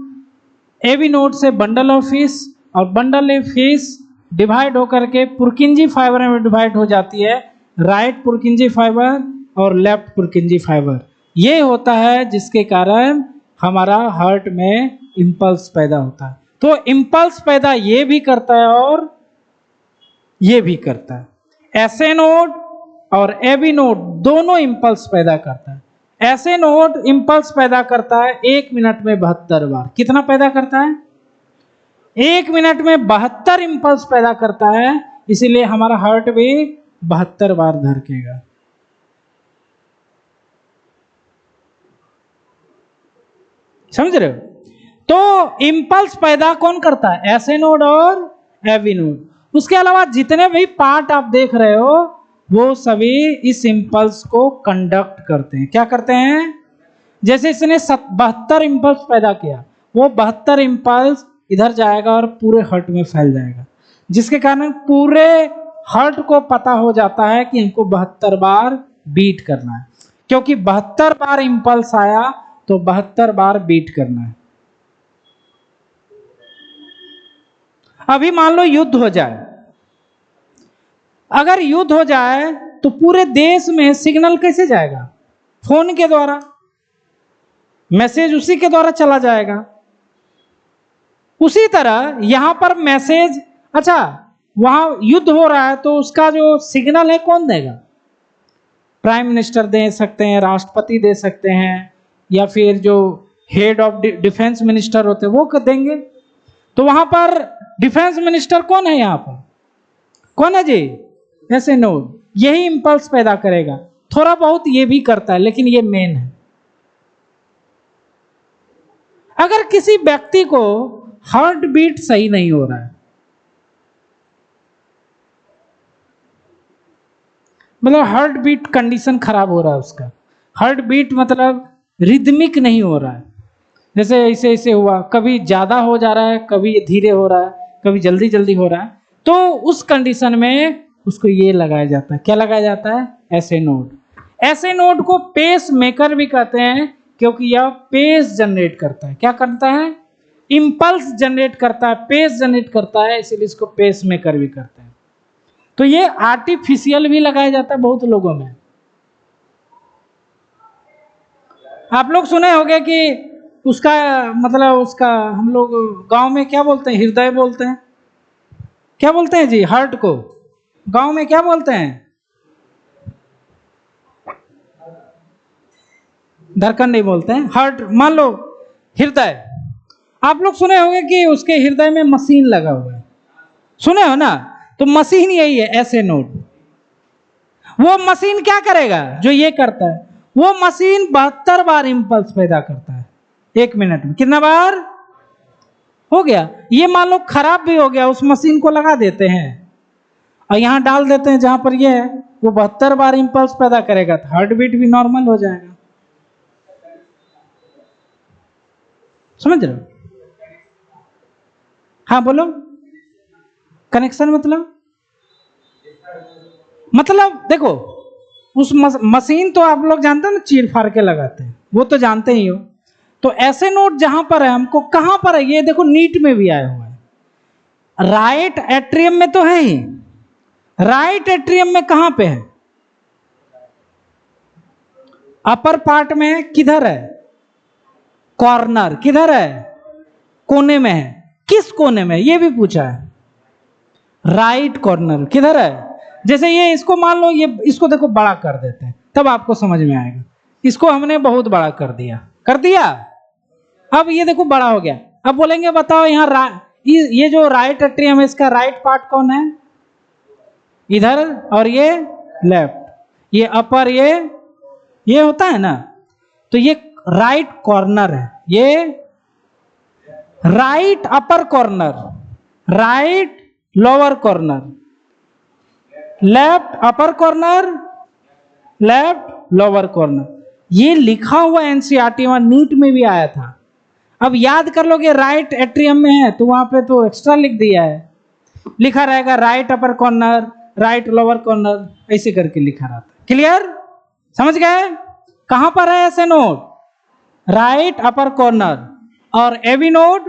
एवी नोड से बंडल ऑफ हिस, और बंडल ऑफ हिस डिवाइड होकर के पुरकिंजी फाइबर में डिवाइड हो जाती है, राइट पुरकिंजी फाइबर और लेफ्ट पुरकिंजी फाइबर। ये होता है जिसके कारण हमारा हार्ट में इंपल्स पैदा होता है। तो इंपल्स पैदा ये भी करता है और ये भी करता है। ऐसे नोड और एवी नोड दोनों इंपल्स पैदा करता है। ऐसे नोड इंपल्स पैदा करता है 1 मिनट में 72 बार। कितना पैदा करता है? 1 मिनट में 72 इंपल्स पैदा करता है। इसीलिए हमारा हार्ट भी 72 बार धड़केगा। समझ रहे हो? तो इंपल्स पैदा कौन करता है? ऐसे नोड और एवी नोड। उसके अलावा जितने भी पार्ट आप देख रहे हो वो सभी इस इंपल्स को कंडक्ट करते हैं। क्या करते हैं? जैसे इसने 72 इंपल्स पैदा किया, वो 72 इंपल्स इधर जाएगा और पूरे हार्ट में फैल जाएगा, जिसके कारण पूरे हार्ट को पता हो जाता है कि हमको 72 बार बीट करना है। क्योंकि 72 बार इंपल्स आया तो 72 बार बीट करना है। अभी मान लो युद्ध हो जाए, अगर युद्ध हो जाए तो पूरे देश में सिग्नल कैसे जाएगा? फोन के द्वारा, मैसेज उसी के द्वारा चला जाएगा। उसी तरह यहां पर मैसेज, अच्छा वहां युद्ध हो रहा है तो उसका जो सिग्नल है कौन देगा? प्राइम मिनिस्टर दे सकते हैं, राष्ट्रपति दे सकते हैं, या फिर जो हेड ऑफ डिफेंस मिनिस्टर होते हैं वो देंगे। तो वहां पर डिफेंस मिनिस्टर कौन है? यहां पर कौन है जी? ऐसे नोड। यही इंपल्स पैदा करेगा। थोड़ा बहुत ये भी करता है लेकिन ये मेन है। अगर किसी व्यक्ति को हार्ट बीट सही नहीं हो रहा है, मतलब हार्ट बीट कंडीशन खराब हो रहा है उसका, हार्ट बीट मतलब रिदमिक नहीं हो रहा है, जैसे ऐसे ऐसे हुआ, कभी ज़्यादा हो जा रहा है, कभी धीरे हो रहा है, कभी जल्दी जल्दी हो रहा है, तो उस कंडीशन में उसको ये लगाया जाता है। क्या लगाया जाता है? ऐसे नोड। ऐसे नोड को पेस मेकर भी कहते हैं, क्योंकि यह पेस जनरेट करता है। क्या करता है? इंपल्स जनरेट करता है, पेस जनरेट करता है, इसीलिए इसको पेस मेकर भी करते हैं। तो ये आर्टिफिशियल भी लगाया जाता है बहुत लोगों में। आप लोग सुने होंगे कि उसका मतलब उसका हम लोग गांव में क्या बोलते हैं? हृदय बोलते हैं। क्या बोलते हैं जी? हार्ट को गांव में क्या बोलते हैं? धड़कन नहीं बोलते हैं, हार्ट। मान लो हृदय, आप लोग सुने होंगे कि उसके हृदय में मशीन लगा हुआ है, सुने हो ना? तो मशीन यही है, ऐसे नोड। वो मशीन क्या करेगा? जो ये करता है, वो मशीन 72 बार इंपल्स पैदा करता है 1 मिनट में। कितना बार हो गया? ये मान लो खराब भी हो गया, उस मशीन को लगा देते हैं और यहां डाल देते हैं जहां पर ये है, वो 72 बार इंपल्स पैदा करेगा, तो हार्ट बीट भी नॉर्मल हो जाएगा। समझ रहे हो? हाँ बोलो। कनेक्शन मतलब देखो, उस मशीन तो आप लोग जानते हो ना, चीर फाड़ के लगाते हैं, वो तो जानते ही हो। तो ऐसे नोट जहां पर है, हमको कहां पर है? ये देखो नीट में भी आया हुआ है, राइट एट्रियम में तो है ही। राइट एट्रियम में कहां पे है? अपर पार्ट में। किधर है? कॉर्नर। किधर है? कोने में है। किस कोने में? ये भी पूछा है। Right corner. किधर है? जैसे ये इसको मान लो, ये इसको देखो बड़ा कर देते हैं, तब आपको समझ में आएगा। इसको हमने बहुत बड़ा कर दिया। अब ये देखो बड़ा हो गया। अब बोलेंगे बताओ यहाँ ये जो राइट एट्रियम है, इसका राइट पार्ट कौन है? इधर, और ये लेफ्ट, ये अपर, ये होता है ना, तो ये राइट कॉर्नर है। ये right upper corner, right lower corner, left upper corner, left lower corner. ये लिखा हुआ एनसीईआरटी में, नीट में भी आया था। अब याद कर लोगे, राइट एट्रियम में है तो वहां पे तो एक्स्ट्रा लिख दिया है, लिखा रहेगा right upper corner, right lower corner, ऐसे करके लिखा रहता है। क्लियर? समझ गए? कहां पर है ऐसे नोड? Right upper corner. और AV node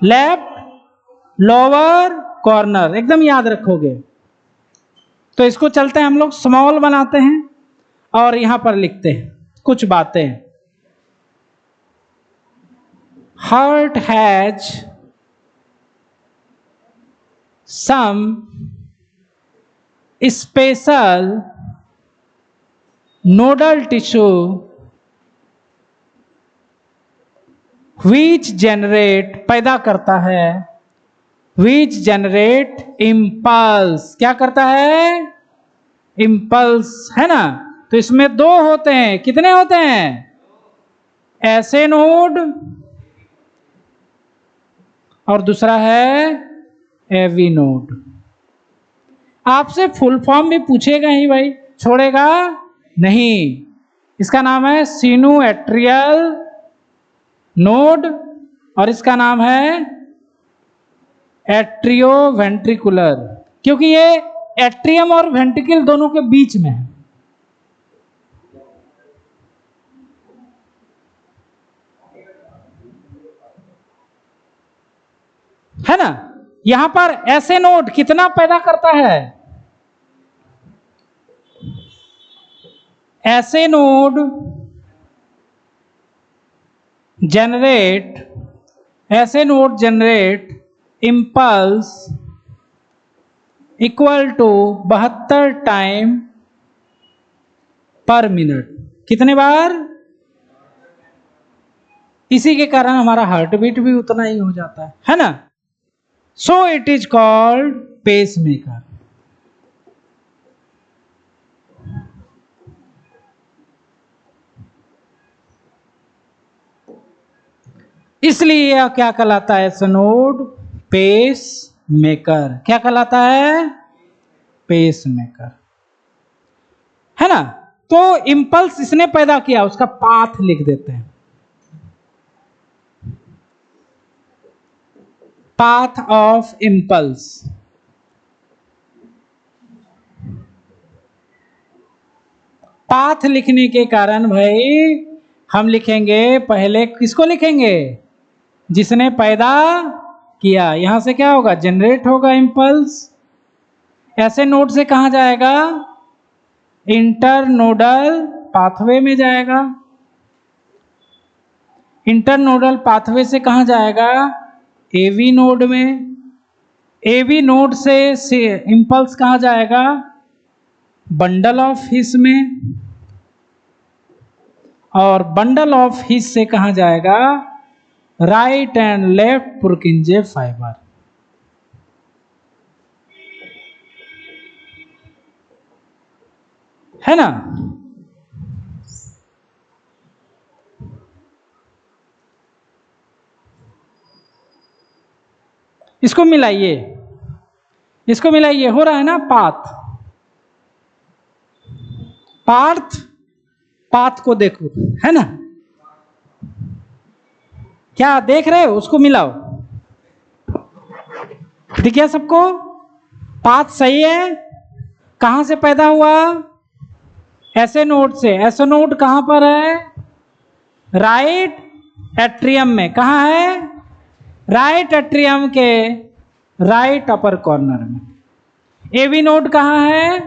left lower corner. एकदम याद रखोगे। तो इसको चलते हैं हम लोग स्मॉल बनाते हैं और यहां पर लिखते हैं कुछ बातें। Heart has some special nodal tissue which generate, पैदा करता है, which generate impulse। क्या करता है? impulse, है ना? तो इसमें 2 होते हैं। कितने होते हैं? ऐसे नोड, और दूसरा है एवी नोड। आपसे फुल फॉर्म भी पूछेगा ही भाई, छोड़ेगा नहीं। इसका नाम है सिनुएट्रियल नोड और इसका नाम है एट्रियोवेंट्रिकुलर, क्योंकि ये एट्रियम और वेंट्रिकल दोनों के बीच में है ना? यहां पर ऐसे नोड कितना पैदा करता है? ऐसे node generate impulse equal to 72 time per minute. कितने बार? इसी के कारण हमारा हार्ट बीट भी उतना ही हो जाता है ना? So it is called pacemaker. इसलिए यह क्या कहलाता है? Node pacemaker. क्या कहलाता है? पेस मेकर, है ना? तो इंपल्स इसने पैदा किया, उसका पाथ लिख देते हैं, पाथ ऑफ इंपल्स। पाथ लिखने के कारण भाई हम लिखेंगे, पहले किसको लिखेंगे, जिसने पैदा किया। यहां से क्या होगा, जनरेट होगा इंपल्स, ऐसे नोड से कहां जाएगा, इंटरनोडल पाथवे में जाएगा। इंटरनोडल पाथवे से कहां जाएगा, एवी नोड में। एवी नोड से इंपल्स कहां जाएगा, बंडल ऑफ हिस में, और बंडल ऑफ हिस से कहां जाएगा, राइट एंड लेफ्ट पुरकिंजे फाइबर। है ना। इसको मिलाइए, इसको मिलाइए, हो रहा है ना पाथ। पार्थ, पाथ को देखो, है ना, क्या देख रहे हो, उसको मिलाओ, ठीक है सबको। पाथ सही है, कहां से पैदा हुआ, ऐसे नोड से। ऐसे नोड कहां पर है, राइट एट्रियम में। कहां है, राइट एट्रियम के राइट अपर कॉर्नर में। एवी नोड कहां है,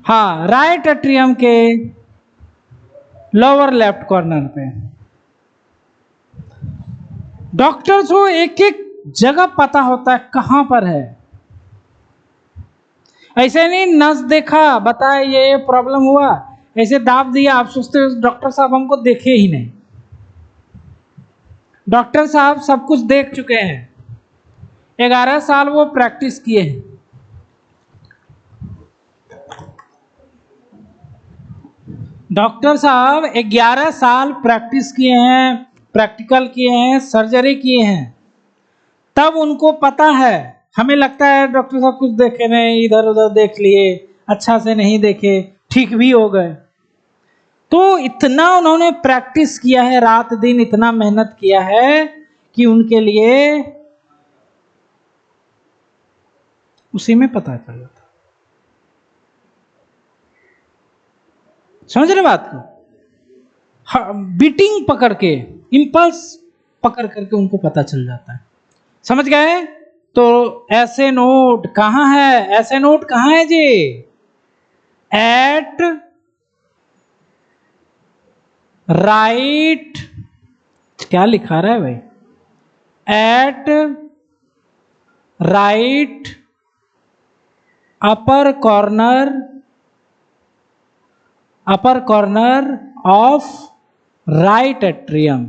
हाँ, राइट एट्रियम के लोअर लेफ्ट कॉर्नर पे। डॉक्टर्स को एक एक जगह पता होता है कहां पर है। ऐसे नहीं नस देखा, बताए ये प्रॉब्लम हुआ, ऐसे दाब दिया, आप सोचते हो डॉक्टर साहब हमको देखे ही नहीं। डॉक्टर साहब सब कुछ देख चुके हैं, 11 साल वो प्रैक्टिस किए हैं। डॉक्टर साहब 11 साल प्रैक्टिस किए हैं, प्रैक्टिकल किए हैं, सर्जरी किए हैं, तब उनको पता है। हमें लगता है डॉक्टर साहब कुछ देखे नहीं, इधर उधर देख लिए, अच्छा से नहीं देखे, ठीक भी हो गए। तो इतना उन्होंने प्रैक्टिस किया है, रात दिन इतना मेहनत किया है कि उनके लिए उसी में पता चल जाता। समझ रहे बात को, बीटिंग पकड़ के, इंपल्स पकड़ करके उनको पता चल जाता है। समझ गए। तो ऐसे नोट कहां है, ऐसे नोट कहां है जी, एट राइट, क्या लिखा रहा है भाई, at right upper corner, upper corner of right atrium.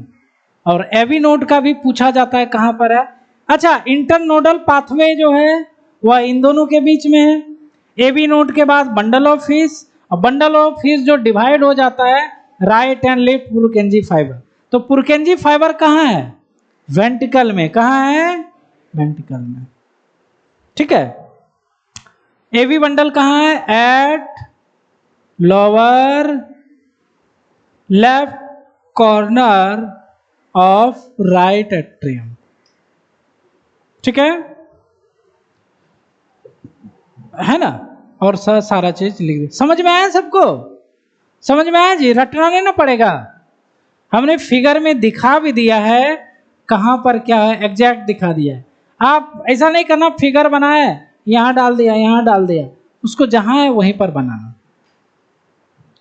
और एवी नोड का भी पूछा जाता है कहां पर है। अच्छा, इंटरनोडल पाथवे जो है वह इन दोनों के बीच में है। एवी नोड के बाद बंडल ऑफ हिस, और बंडल ऑफ हिस जो डिवाइड हो जाता है राइट एंड लेफ्ट पुरकेंजी फाइबर। तो पुरकेंजी फाइबर कहां है, वेंट्रिकल में। कहां है, वेंट्रिकल में, ठीक है। एवी बंडल कहां है, at lower left corner of right atrium, ठीक है ना। और सारा चीज लिख दिया। समझ में आया सबको, समझ में आया जी, रटना नहीं ना पड़ेगा। हमने फिगर में दिखा भी दिया है कहां पर क्या है, एग्जैक्ट दिखा दिया है। आप ऐसा नहीं करना, फिगर बनाए यहां डाल दिया, यहां डाल दिया, उसको जहां है वहीं पर बनाना,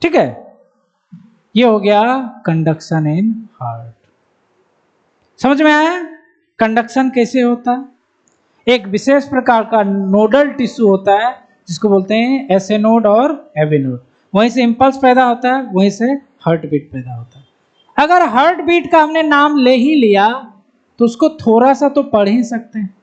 ठीक है। ये हो गया कंडक्शन इन हार्ट। समझ में आया कंडक्शन कैसे होता है। एक विशेष प्रकार का नोडल टिश्यू होता है जिसको बोलते हैं एसे नोड और एवी नोड, वहीं से इंपल्स पैदा होता है, वहीं से हार्ट बीट पैदा होता है। अगर हार्ट बीट का हमने नाम ले ही लिया तो उसको थोड़ा सा तो पढ़ ही सकते हैं।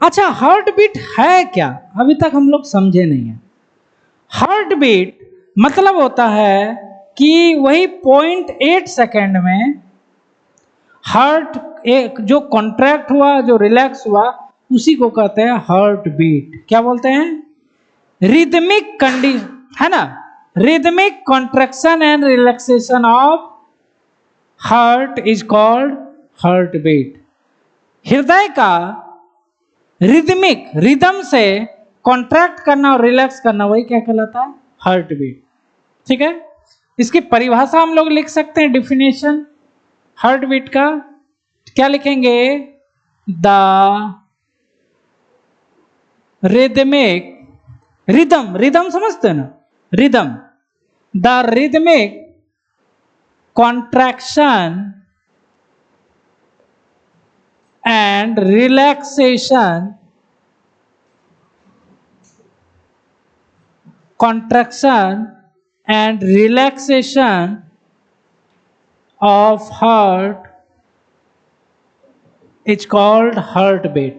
अच्छा, हार्ट बीट है क्या, अभी तक हम लोग समझे नहीं है। हार्ट बीट मतलब होता है कि वही 0.8 सेकेंड में हार्ट एक जो कॉन्ट्रैक्ट हुआ, जो रिलैक्स हुआ, उसी को कहते हैं हार्ट बीट। क्या बोलते हैं? रिदमिक कंडीशन, है ना, rhythmic contraction and relaxation of heart is called heart beat. हृदय का रिदमिक, रिदम से कॉन्ट्रैक्ट करना और रिलैक्स करना, वही क्या कहलाता है? Heart beat. ठीक है, इसकी परिभाषा हम लोग लिख सकते हैं, डिफिनेशन हार्ट बीट का। क्या लिखेंगे? द रिदमिक, रिदम, रिदम समझते हैं ना, rhythm, the rhythmic contraction and relaxation, contraction and relaxation of heart is called heartbeat.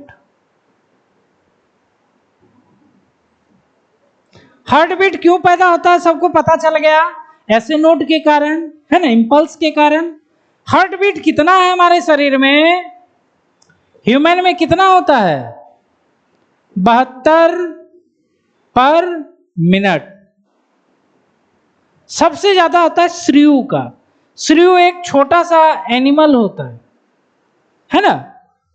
Heartbeat क्यों पैदा होता है सबको पता चल गया, ऐसे नोट के कारण, है ना, इंपल्स के कारण। हार्टबीट कितना है हमारे शरीर में? ह्यूमन में कितना होता है? 72 पर मिनट। सबसे ज्यादा होता है श्रीयू का। श्रीयू एक छोटा सा एनिमल होता है ना,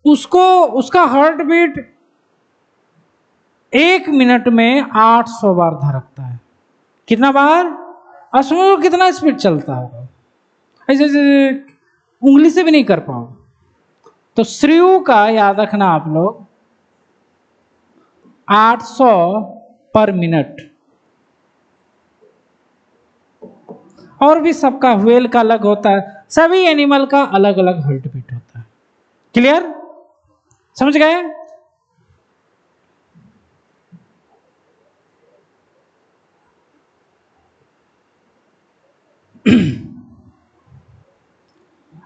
उसको, उसका हार्ट बीट 1 मिनट में 800 बार धड़कता है। कितना बार? और समझो कितना स्पीड चलता होगा, ऐसे उंगली से भी नहीं कर पाओ। तो श्रीयू का याद रखना आप लोग, 800 पर मिनट। और भी सबका, व्हेल का अलग होता है, सभी एनिमल का अलग अलग हार्ट बीट होता है। क्लियर? समझ गए?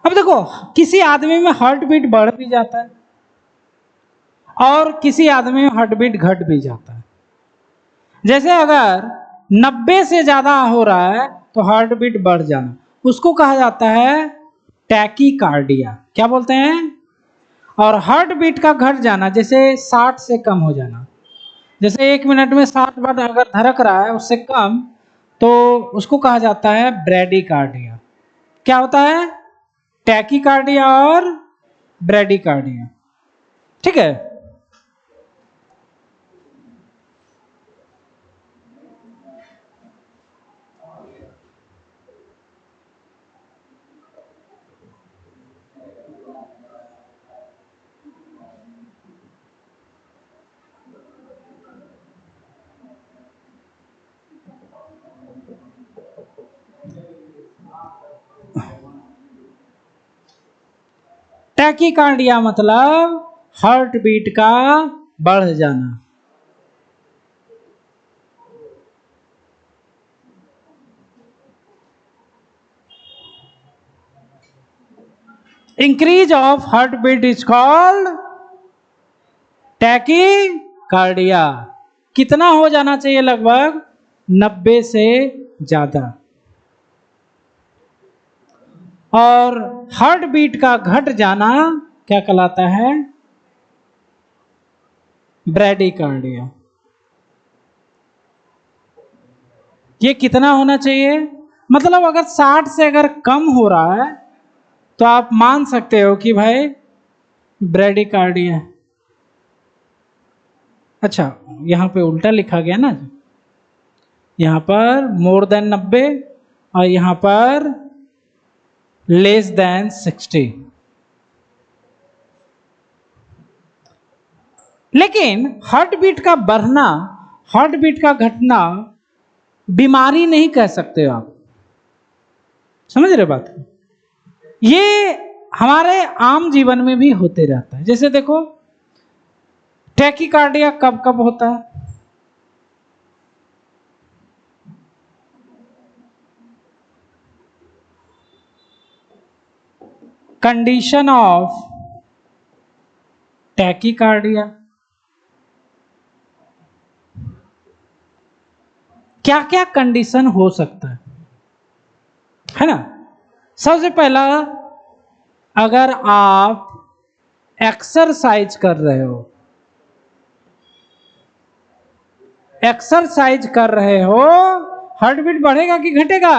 अब देखो, किसी आदमी में हार्ट बीट बढ़ भी जाता है और किसी आदमी में हार्ट बीट घट भी जाता है। जैसे अगर 90 से ज्यादा हो रहा है तो हार्ट बीट बढ़ जाना, उसको कहा जाता है टैकीकार्डिया। क्या बोलते हैं? और हार्ट बीट का घट जाना, जैसे 60 से कम हो जाना, जैसे 1 मिनट में 60 बार अगर धड़क रहा है उससे कम, तो उसको कहा जाता है ब्रैडीकार्डिया। क्या होता है? टैकीकार्डिया और ब्रैडीकार्डिया। ठीक है, टैकीकार्डिया मतलब हार्ट बीट का बढ़ जाना। Increase of heart beat is called tachycardia. कितना हो जाना चाहिए? लगभग 90 से ज्यादा। और हार्ट बीट का घट जाना क्या कहलाता है? ब्रैडीकार्डिया। ये कितना होना चाहिए? मतलब अगर 60 से अगर कम हो रहा है तो आप मान सकते हो कि भाई ब्रैडीकार्डिया है। अच्छा, यहां पे उल्टा लिखा गया ना, यहां पर मोर देन 90 और यहां पर लेस देन 60। लेकिन हार्ट बीट का बढ़ना, हार्ट बीट का घटना बीमारी नहीं कह सकते आप। समझ रहे बात? ये हमारे आम जीवन में भी होते रहता है। जैसे देखो, टैकीकार्डिया कब कब होता है? कंडीशन ऑफ टैकीकार्डिया, क्या क्या कंडीशन हो सकता है ना? सबसे पहला अगर आप एक्सरसाइज कर रहे हो, एक्सरसाइज कर रहे हो, हार्ट बीट बढ़ेगा कि घटेगा?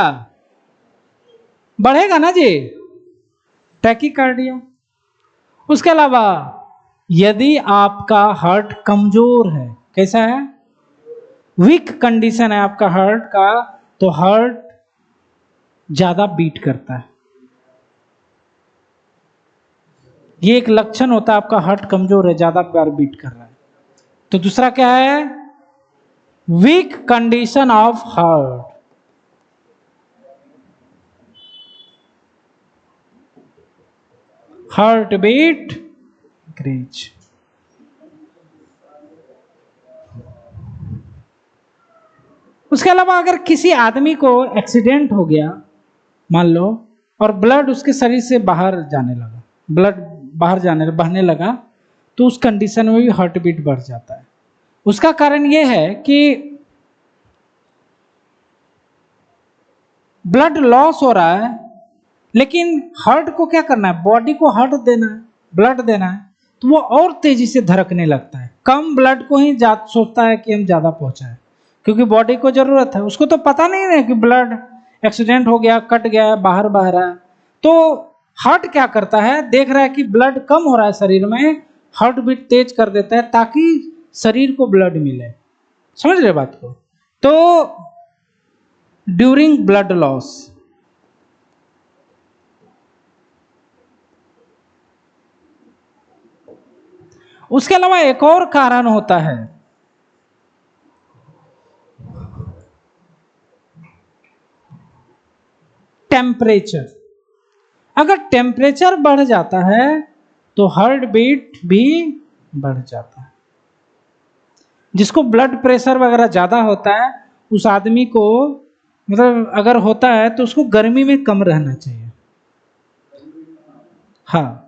बढ़ेगा ना जी, टैकीकार्डिया। उसके अलावा यदि आपका हार्ट कमजोर है, कैसा है, वीक कंडीशन है आपका हार्ट का, तो हार्ट ज्यादा बीट करता है। ये एक लक्षण होता है, आपका हार्ट कमजोर है, ज्यादा बार बीट कर रहा है। तो दूसरा क्या है, weak condition of heart. Heart beat increase. उसके अलावा अगर किसी आदमी को एक्सीडेंट हो गया मान लो, और ब्लड उसके शरीर से बाहर जाने लगा, ब्लड बाहर बहने लगा, तो उस कंडीशन में भी हार्ट बीट बढ़ जाता है। उसका कारण यह है कि ब्लड लॉस हो रहा है, लेकिन हार्ट को क्या करना है, बॉडी को हार्ट देना है, ब्लड देना है, तो वो और तेजी से धड़कने लगता है। कम ब्लड को ही सोचता है कि हम ज्यादा पहुंचाएं, क्योंकि बॉडी को जरूरत है। उसको तो पता नहीं है कि ब्लड एक्सीडेंट हो गया, कट गया, बाहर बह रहा है। तो हार्ट क्या करता है, देख रहा है कि ब्लड कम हो रहा है शरीर में, हार्ट बीट तेज कर देता है ताकि शरीर को ब्लड मिले। समझ रहे बात को? तो ड्यूरिंग ब्लड लॉस, उसके अलावा एक और कारण होता है, टेम्परेचर। अगर टेम्परेचर बढ़ जाता है तो हार्ट बीट भी बढ़ जाता है। जिसको ब्लड प्रेशर वगैरह ज्यादा होता है, उस आदमी को, मतलब अगर होता है तो उसको गर्मी में कम रहना चाहिए। हाँ,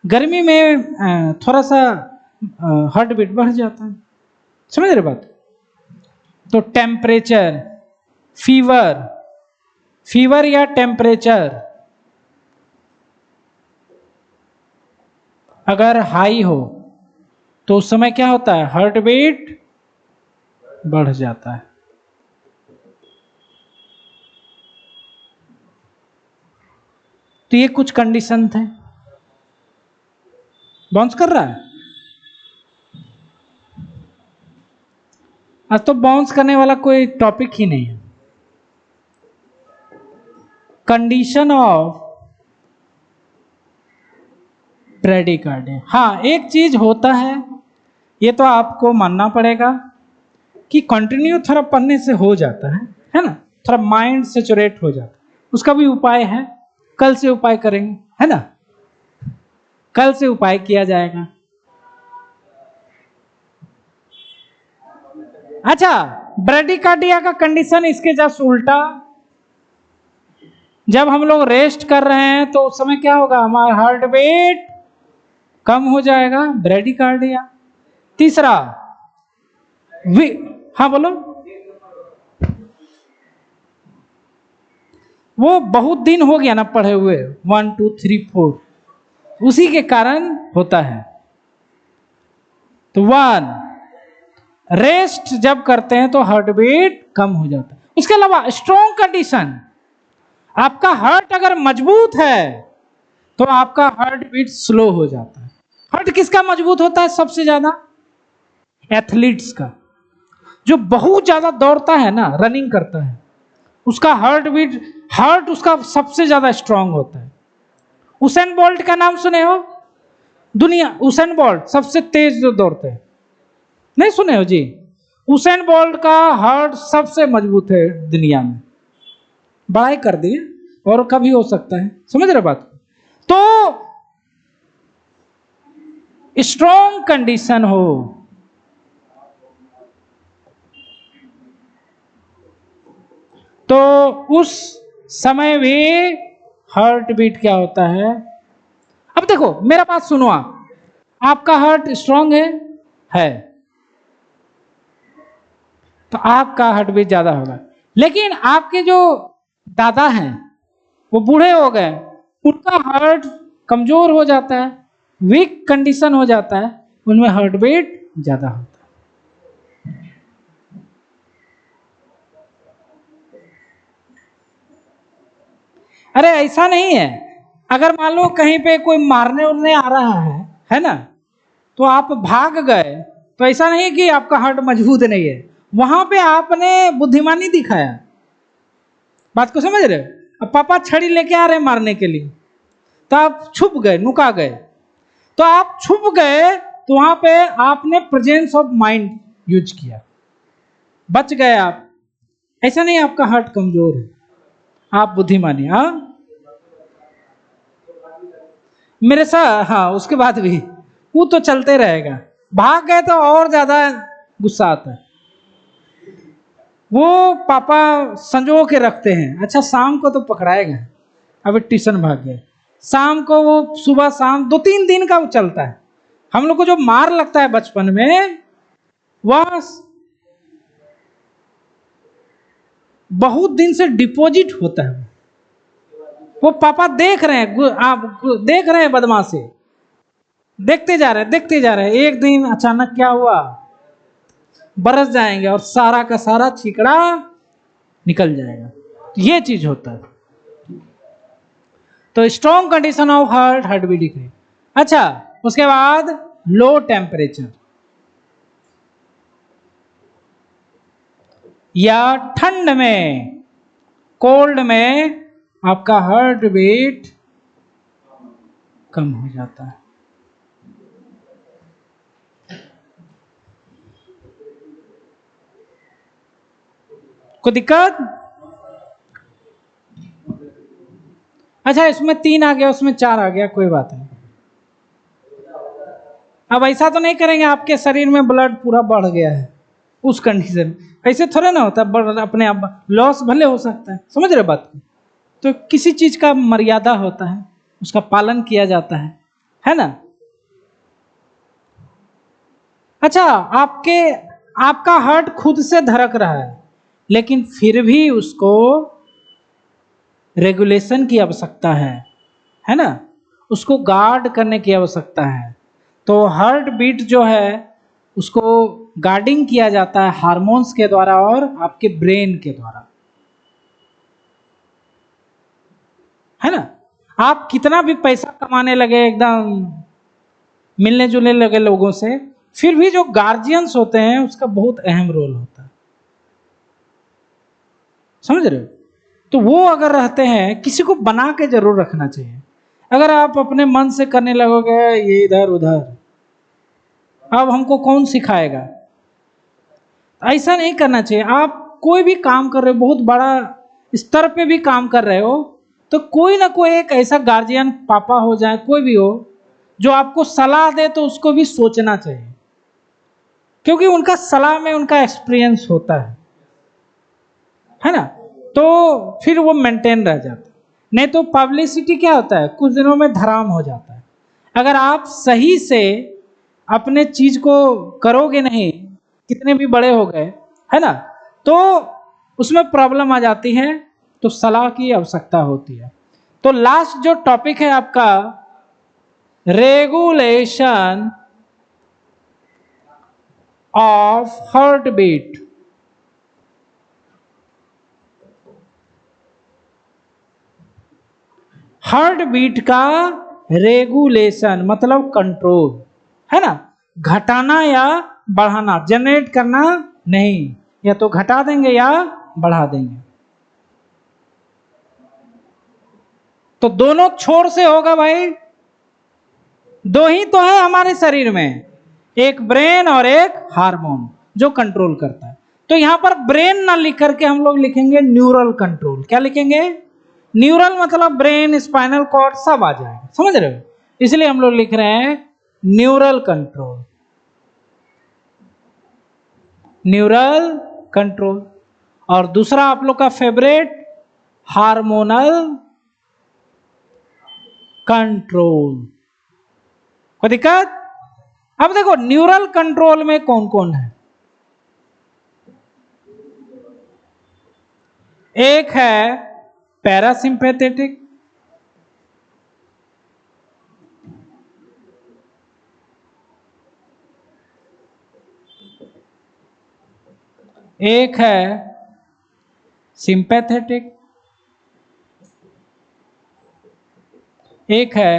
गर्मी में थोड़ा सा हार्ट बीट बढ़ जाता है। समझ रहे बात? तो टेम्परेचर, फीवर, फीवर या टेम्परेचर अगर हाई हो तो उस समय क्या होता है, हार्ट बीट बढ़ जाता है। तो ये कुछ कंडीशन थे। बाउंस कर रहा है आज तो, बाउंस करने वाला कोई टॉपिक ही नहीं है। Condition of bradycardia. हाँ, एक चीज होता है, ये तो आपको मानना पड़ेगा कि कंटिन्यू थोड़ा पढ़ने से हो जाता है ना, थोड़ा माइंड सेचुरेट हो जाता है। उसका भी उपाय है, कल से उपाय करेंगे, है ना, कल से उपाय किया जाएगा। अच्छा, ब्रैडीकार्डिया का कंडीशन इसके जस्ट उल्टा। जब हम लोग रेस्ट कर रहे हैं तो उस समय क्या होगा, हमारा हार्ट बीट कम हो जाएगा, ब्रैडीकार्डिया। तीसरा, हाँ बोलो, वो बहुत दिन हो गया ना पढ़े हुए, 1 2 3 4, उसी के कारण होता है। तो 1, रेस्ट जब करते हैं तो हार्ट बीट कम हो जाता है। उसके अलावा स्ट्रॉन्ग कंडीशन, आपका हार्ट अगर मजबूत है तो आपका हार्ट बीट स्लो हो जाता है। हार्ट किसका मजबूत होता है सबसे ज्यादा? एथलीट्स का, जो बहुत ज्यादा दौड़ता है ना, रनिंग करता है, उसका हार्ट बीट, हार्ट उसका सबसे ज्यादा स्ट्रांग होता है। उसेन बोल्ट का नाम सुने हो? दुनिया, उसेन बोल्ट सबसे तेज जो दौड़ते हैं, नहीं सुने हो जी? उसेन बोल्ट का हार्ट सबसे मजबूत है दुनिया में। बड़ाई कर दिए, और कभी हो सकता है। समझ रहे बात? तो स्ट्रॉन्ग कंडीशन हो तो उस समय भी हार्ट बीट क्या होता है। अब देखो मेरा बात सुनो, आपका हार्ट स्ट्रांग है तो आपका हार्ट बीट ज्यादा होगा। लेकिन आपके जो दादा हैं वो बूढ़े हो गए, उनका हार्ट कमजोर हो जाता है, वीक कंडीशन हो जाता है, उनमें हार्ट बीट ज्यादा होता है। अरे ऐसा नहीं है, अगर मान लो कहीं पे कोई मारने उरने आ रहा है ना, तो आप भाग गए, तो ऐसा नहीं कि आपका हार्ट मजबूत नहीं है, वहां पे आपने बुद्धिमानी दिखाया। बात को समझ रहे हो? अब पापा छड़ी लेके आ रहे हैं मारने के लिए, तो आप छुप गए, नुका गए, तो आप छुप गए, तो वहां पे आपने प्रेजेंस ऑफ माइंड यूज किया, बच गए आप। ऐसा नहीं आपका हार्ट कमजोर है, आप बुद्धिमानी। हाँ मेरे साथ, हाँ उसके बाद भी वो तो चलते रहेगा। भाग गए तो और ज्यादा गुस्सा आता है। वो पापा संजो के रखते हैं, अच्छा शाम को तो पकड़ाएगा, अभी ट्यूशन भाग गए, शाम को वो सुबह शाम 2-3 दिन का वो चलता है। हम लोग को जो मार लगता है बचपन में, वह बहुत दिन से डिपॉजिट होता है। वो पापा देख रहे हैं, आप देख रहे हैं बदमाशी, देखते जा रहे हैं, देखते जा रहे हैं, एक दिन अचानक क्या हुआ, बरस जाएंगे और सारा का सारा छिकड़ा निकल जाएगा। ये चीज होता है। तो strong condition of heart, heart beat decrease. अच्छा उसके बाद लो टेम्परेचर या ठंड में, कोल्ड में आपका हार्ट बीट कम हो जाता है। कोई दिक्कत? अच्छा इसमें 3 आ गया, उसमें 4 आ गया, कोई बात नहीं। अब ऐसा तो नहीं करेंगे आपके शरीर में ब्लड पूरा बढ़ गया है उस कंडीशन, ऐसे थोड़ा ना होता, अपने आप लॉस भले हो सकता है, समझ रहे बात को? तो किसी चीज का मर्यादा होता है, उसका पालन किया जाता है ना? अच्छा आपका हार्ट खुद से धड़क रहा है, लेकिन फिर भी उसको रेगुलेशन की आवश्यकता है ना? उसको गार्ड करने की आवश्यकता है। तो हार्ट बीट जो है उसको गार्डिंग किया जाता है हार्मोन्स के द्वारा और आपके ब्रेन के द्वारा, है ना? आप कितना भी पैसा कमाने लगे, एकदम मिलने जुलने लगे लोगों से, फिर भी जो गार्जियंस होते हैं उसका बहुत अहम रोल होता है, समझ रहे हो? तो वो अगर रहते हैं, किसी को बना के जरूर रखना चाहिए। अगर आप अपने मन से करने लगोगे ये इधर उधर, अब हमको कौन सिखाएगा? ऐसा नहीं करना चाहिए। आप कोई भी काम कर रहे हो, बहुत बड़ा स्तर पे भी काम कर रहे हो, तो कोई ना कोई एक ऐसा गार्जियन, पापा हो जाए कोई भी हो, जो आपको सलाह दे, तो उसको भी सोचना चाहिए, क्योंकि उनका सलाह में उनका एक्सपीरियंस होता है ना? तो फिर वो मेंटेन रह जाता है। नहीं तो पब्लिसिटी क्या होता है, कुछ दिनों में धराम हो जाता है। अगर आप सही से अपने चीज को करोगे नहीं, कितने भी बड़े हो गए, है ना, तो उसमें प्रॉब्लम आ जाती है, तो सलाह की आवश्यकता होती है। तो लास्ट जो टॉपिक है आपका, regulation of heart beat. Heart beat का रेगुलेशन मतलब कंट्रोल, है ना? घटाना या बढ़ाना, जनरेट करना नहीं, या तो घटा देंगे या बढ़ा देंगे। तो दोनों छोर से होगा भाई, दो ही तो है हमारे शरीर में, एक ब्रेन और एक हार्मोन जो कंट्रोल करता है। तो यहां पर ब्रेन ना लिख करके हम लोग लिखेंगे न्यूरल कंट्रोल। क्या लिखेंगे? न्यूरल मतलब ब्रेन, स्पाइनल कॉर्ड सब आ जाएगा, समझ रहे हो? इसलिए हम लोग लिख रहे हैं न्यूरल कंट्रोल, न्यूरल कंट्रोल। और दूसरा आप लोग का फेवरेट, हार्मोनल कंट्रोल। कोई दिक्कत? अब देखो न्यूरल कंट्रोल में कौन कौन है। एक है पैरासिम्पैथेटिक, एक है सिंपैथेटिक, एक है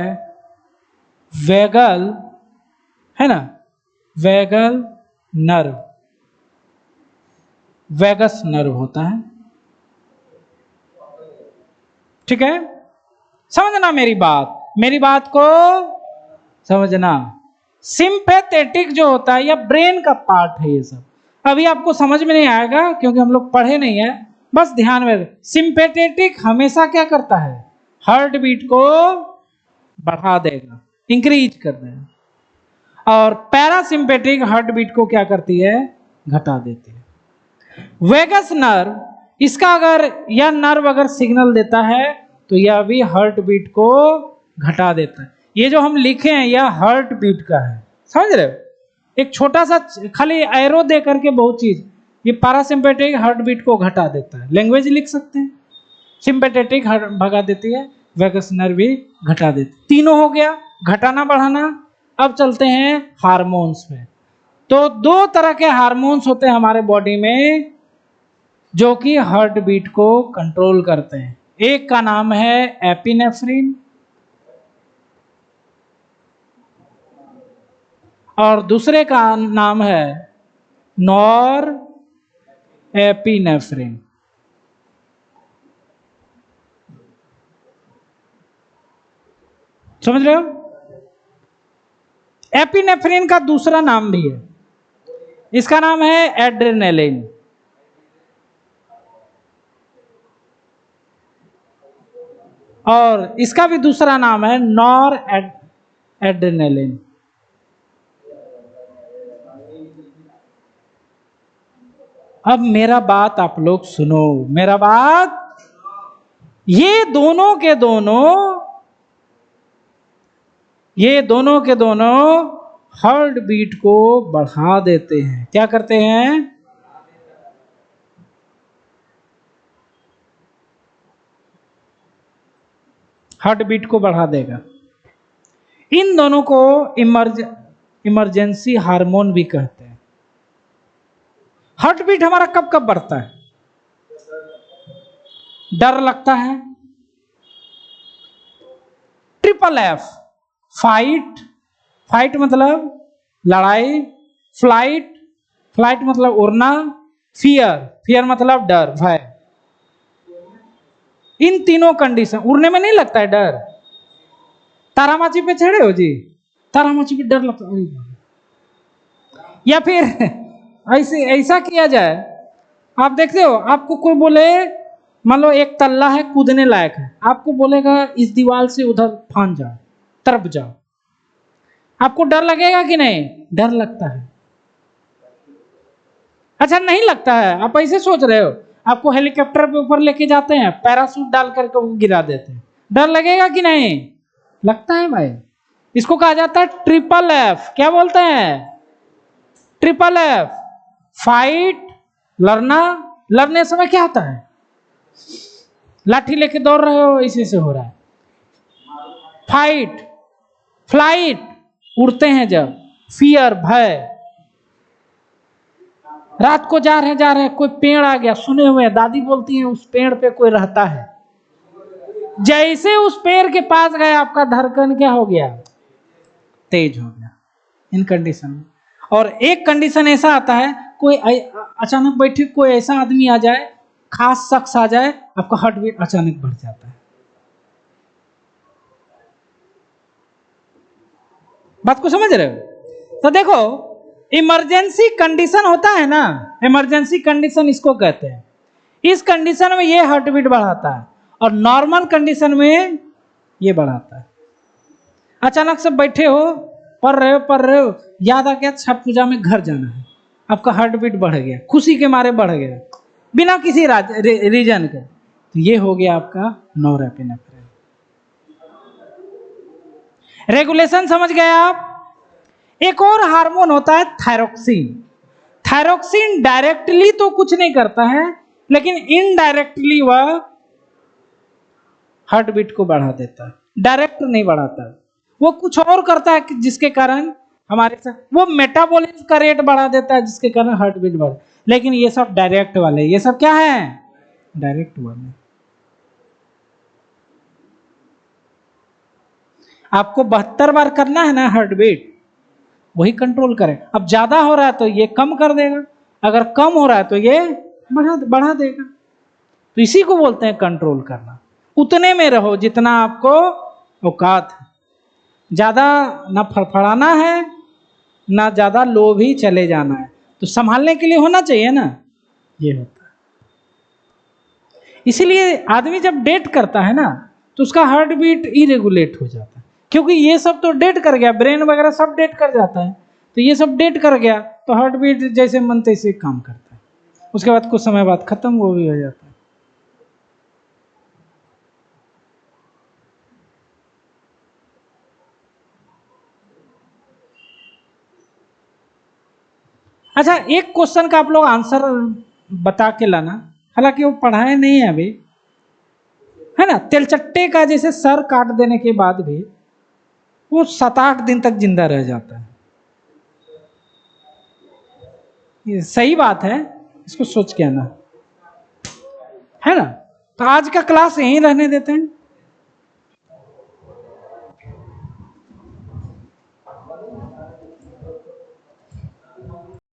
वेगल, है ना, वेगल नर्व, वेगस नर्व होता है। ठीक है, समझना मेरी बात को समझना। सिंपैथेटिक जो होता है या ब्रेन का पार्ट है, ये सब अभी आपको समझ में नहीं आएगा क्योंकि हम लोग पढ़े नहीं है, बस ध्यान में। सिंपैथेटिक हमेशा क्या करता है, हार्ट बीट को बढ़ा देगा, इंक्रीज कर देगा। और पैरासिम्पेटिक हार्ट बीट को क्या करती है, घटा देती है। वेगस नर्व, इसका अगर यह नर्व अगर सिग्नल देता है तो यह भी हार्ट बीट को घटा देता है। ये जो हम लिखे हैं यह हार्ट बीट का है, समझ रहे हो, एक छोटा सा खाली एरो दे करके बहुत चीज, ये पैरासिम्पेटिक हार्ट बीट को घटा देता है। लैंग्वेज लिख सकते हैं, सिंपैथेटिक भगा देती है, वेगस नर्व भी घटा देती है। तीनों हो गया, घटाना बढ़ाना। अब चलते हैं हार्मोन्स पे। तो दो तरह के हार्मोन्स होते हैं हमारे बॉडी में जो कि हार्ट बीट को कंट्रोल करते हैं। एक का नाम है एपिनेफ्रिन और दूसरे का नाम है नॉर एपिनेफ्रिन। समझ रहे हो? एपिनेफ्रिन का दूसरा नाम भी है, इसका नाम है एड्रेनालिन। और इसका भी दूसरा नाम है नॉर एड्रेनालिन। अब मेरा बात आप लोग सुनो, मेरा बात, ये दोनों के दोनों हार्ट बीट को बढ़ा देते हैं। क्या करते हैं? हार्ट बीट को बढ़ा देगा। इन दोनों को इमरजेंसी हार्मोन भी कहते हैं। हार्ट बीट हमारा कब कब बढ़ता है? डर लगता है, ट्रिपल एफ, फाइट, फाइट मतलब लड़ाई, फ्लाइट, फ्लाइट मतलब उड़ना, फियर, फियर मतलब डर, भय। इन तीनों कंडीशन, उड़ने में नहीं लगता है डर। तारामाची पे चढ़े हो जी, तारामाची पे डर लगता है। या फिर ऐसा किया जाए, आप देखते हो, आपको कोई बोले, मान लो एक तल्ला है, कूदने लायक है, आपको बोलेगा इस दीवार से उधर फान जाओ, तरफ जाओ, आपको डर लगेगा कि नहीं? डर लगता है। अच्छा, नहीं लगता है, आप ऐसे सोच रहे हो, आपको हेलीकॉप्टर पे ऊपर लेके जाते हैं, पैराशूट डाल करके वो गिरा देते हैं, डर लगेगा कि नहीं? लगता है भाई। इसको कहा जाता है ट्रिपल एफ। क्या बोलते हैं? Triple F. फाइट, लड़ना, लड़ने समय क्या होता है? लाठी लेके दौड़ रहे हो, इसी से हो रहा है। फाइट, फ्लाइट, उड़ते हैं जब, फियर, भय। रात को जा रहे कोई पेड़ आ गया, सुने हुए दादी बोलती है उस पेड़ पे कोई रहता है, जैसे उस पेड़ के पास गए आपका धड़कन क्या हो गया? तेज हो गया। इन कंडीशन में। और एक कंडीशन ऐसा आता है, कोई अचानक बैठे कोई ऐसा आदमी आ जाए, खास शख्स आ जाए, आपका हार्ट बीट अचानक बढ़ जाता है। बात को समझ रहे हो? तो देखो, इमरजेंसी कंडीशन होता है ना, इमरजेंसी कंडीशन इसको कहते हैं। इस कंडीशन में ये हार्ट बीट बढ़ाता है और नॉर्मल कंडीशन में ये बढ़ाता है। अचानक से बैठे हो, पढ़ रहे हो, याद आ गया छठ पूजा में घर जाना है, आपका हार्ट बीट बढ़ गया, खुशी के मारे बढ़ गया, बिना किसी रीजन के, तो ये हो गया आपका नॉरएपिनेफ्रिन। रेगुलेशन समझ गए आप? एक और हार्मोन होता है थायरोक्सिन। थायरोक्सिन डायरेक्टली तो कुछ नहीं करता है, लेकिन इनडायरेक्टली वह हार्ट बीट को बढ़ा देता है। डायरेक्ट नहीं बढ़ाता, वो कुछ और करता है जिसके कारण हमारे साथ वो मेटाबॉलिज्म का रेट बढ़ा देता है, जिसके कारण हार्ट बीट बढ़। लेकिन ये सब डायरेक्ट वाले, ये सब क्या है, डायरेक्ट वाले। आपको 72 बार करना है ना हार्ट बीट, वही कंट्रोल करें। अब ज्यादा हो रहा है तो ये कम कर देगा, अगर कम हो रहा है तो ये बढ़ा देगा। तो इसी को बोलते हैं कंट्रोल करना। उतने में रहो जितना आपको औकात है, ज्यादा ना फड़फड़ाना है ना ज्यादा लो भी चले जाना है। तो संभालने के लिए होना चाहिए ना, ये होता है। इसीलिए आदमी जब डेट करता है ना तो उसका हार्ट बीट इरेगुलेट हो जाता है, क्योंकि ये सब तो डेट कर गया, ब्रेन वगैरह सब डेट कर जाता है, तो ये सब डेट कर गया तो हार्ट बीट जैसे मन तैसे काम करता है। उसके बाद कुछ समय बाद खत्म वो भी हो जाता है। अच्छा, एक क्वेश्चन का आप लोग आंसर बता के लाना, हालांकि वो पढ़ाए नहीं है अभी, है ना। तिलचट्टे का जैसे सर काट देने के बाद भी वो 7-8 दिन तक जिंदा रह जाता है, ये सही बात है, इसको सोच के आना, है ना। तो आज का क्लास यहीं रहने देते हैं।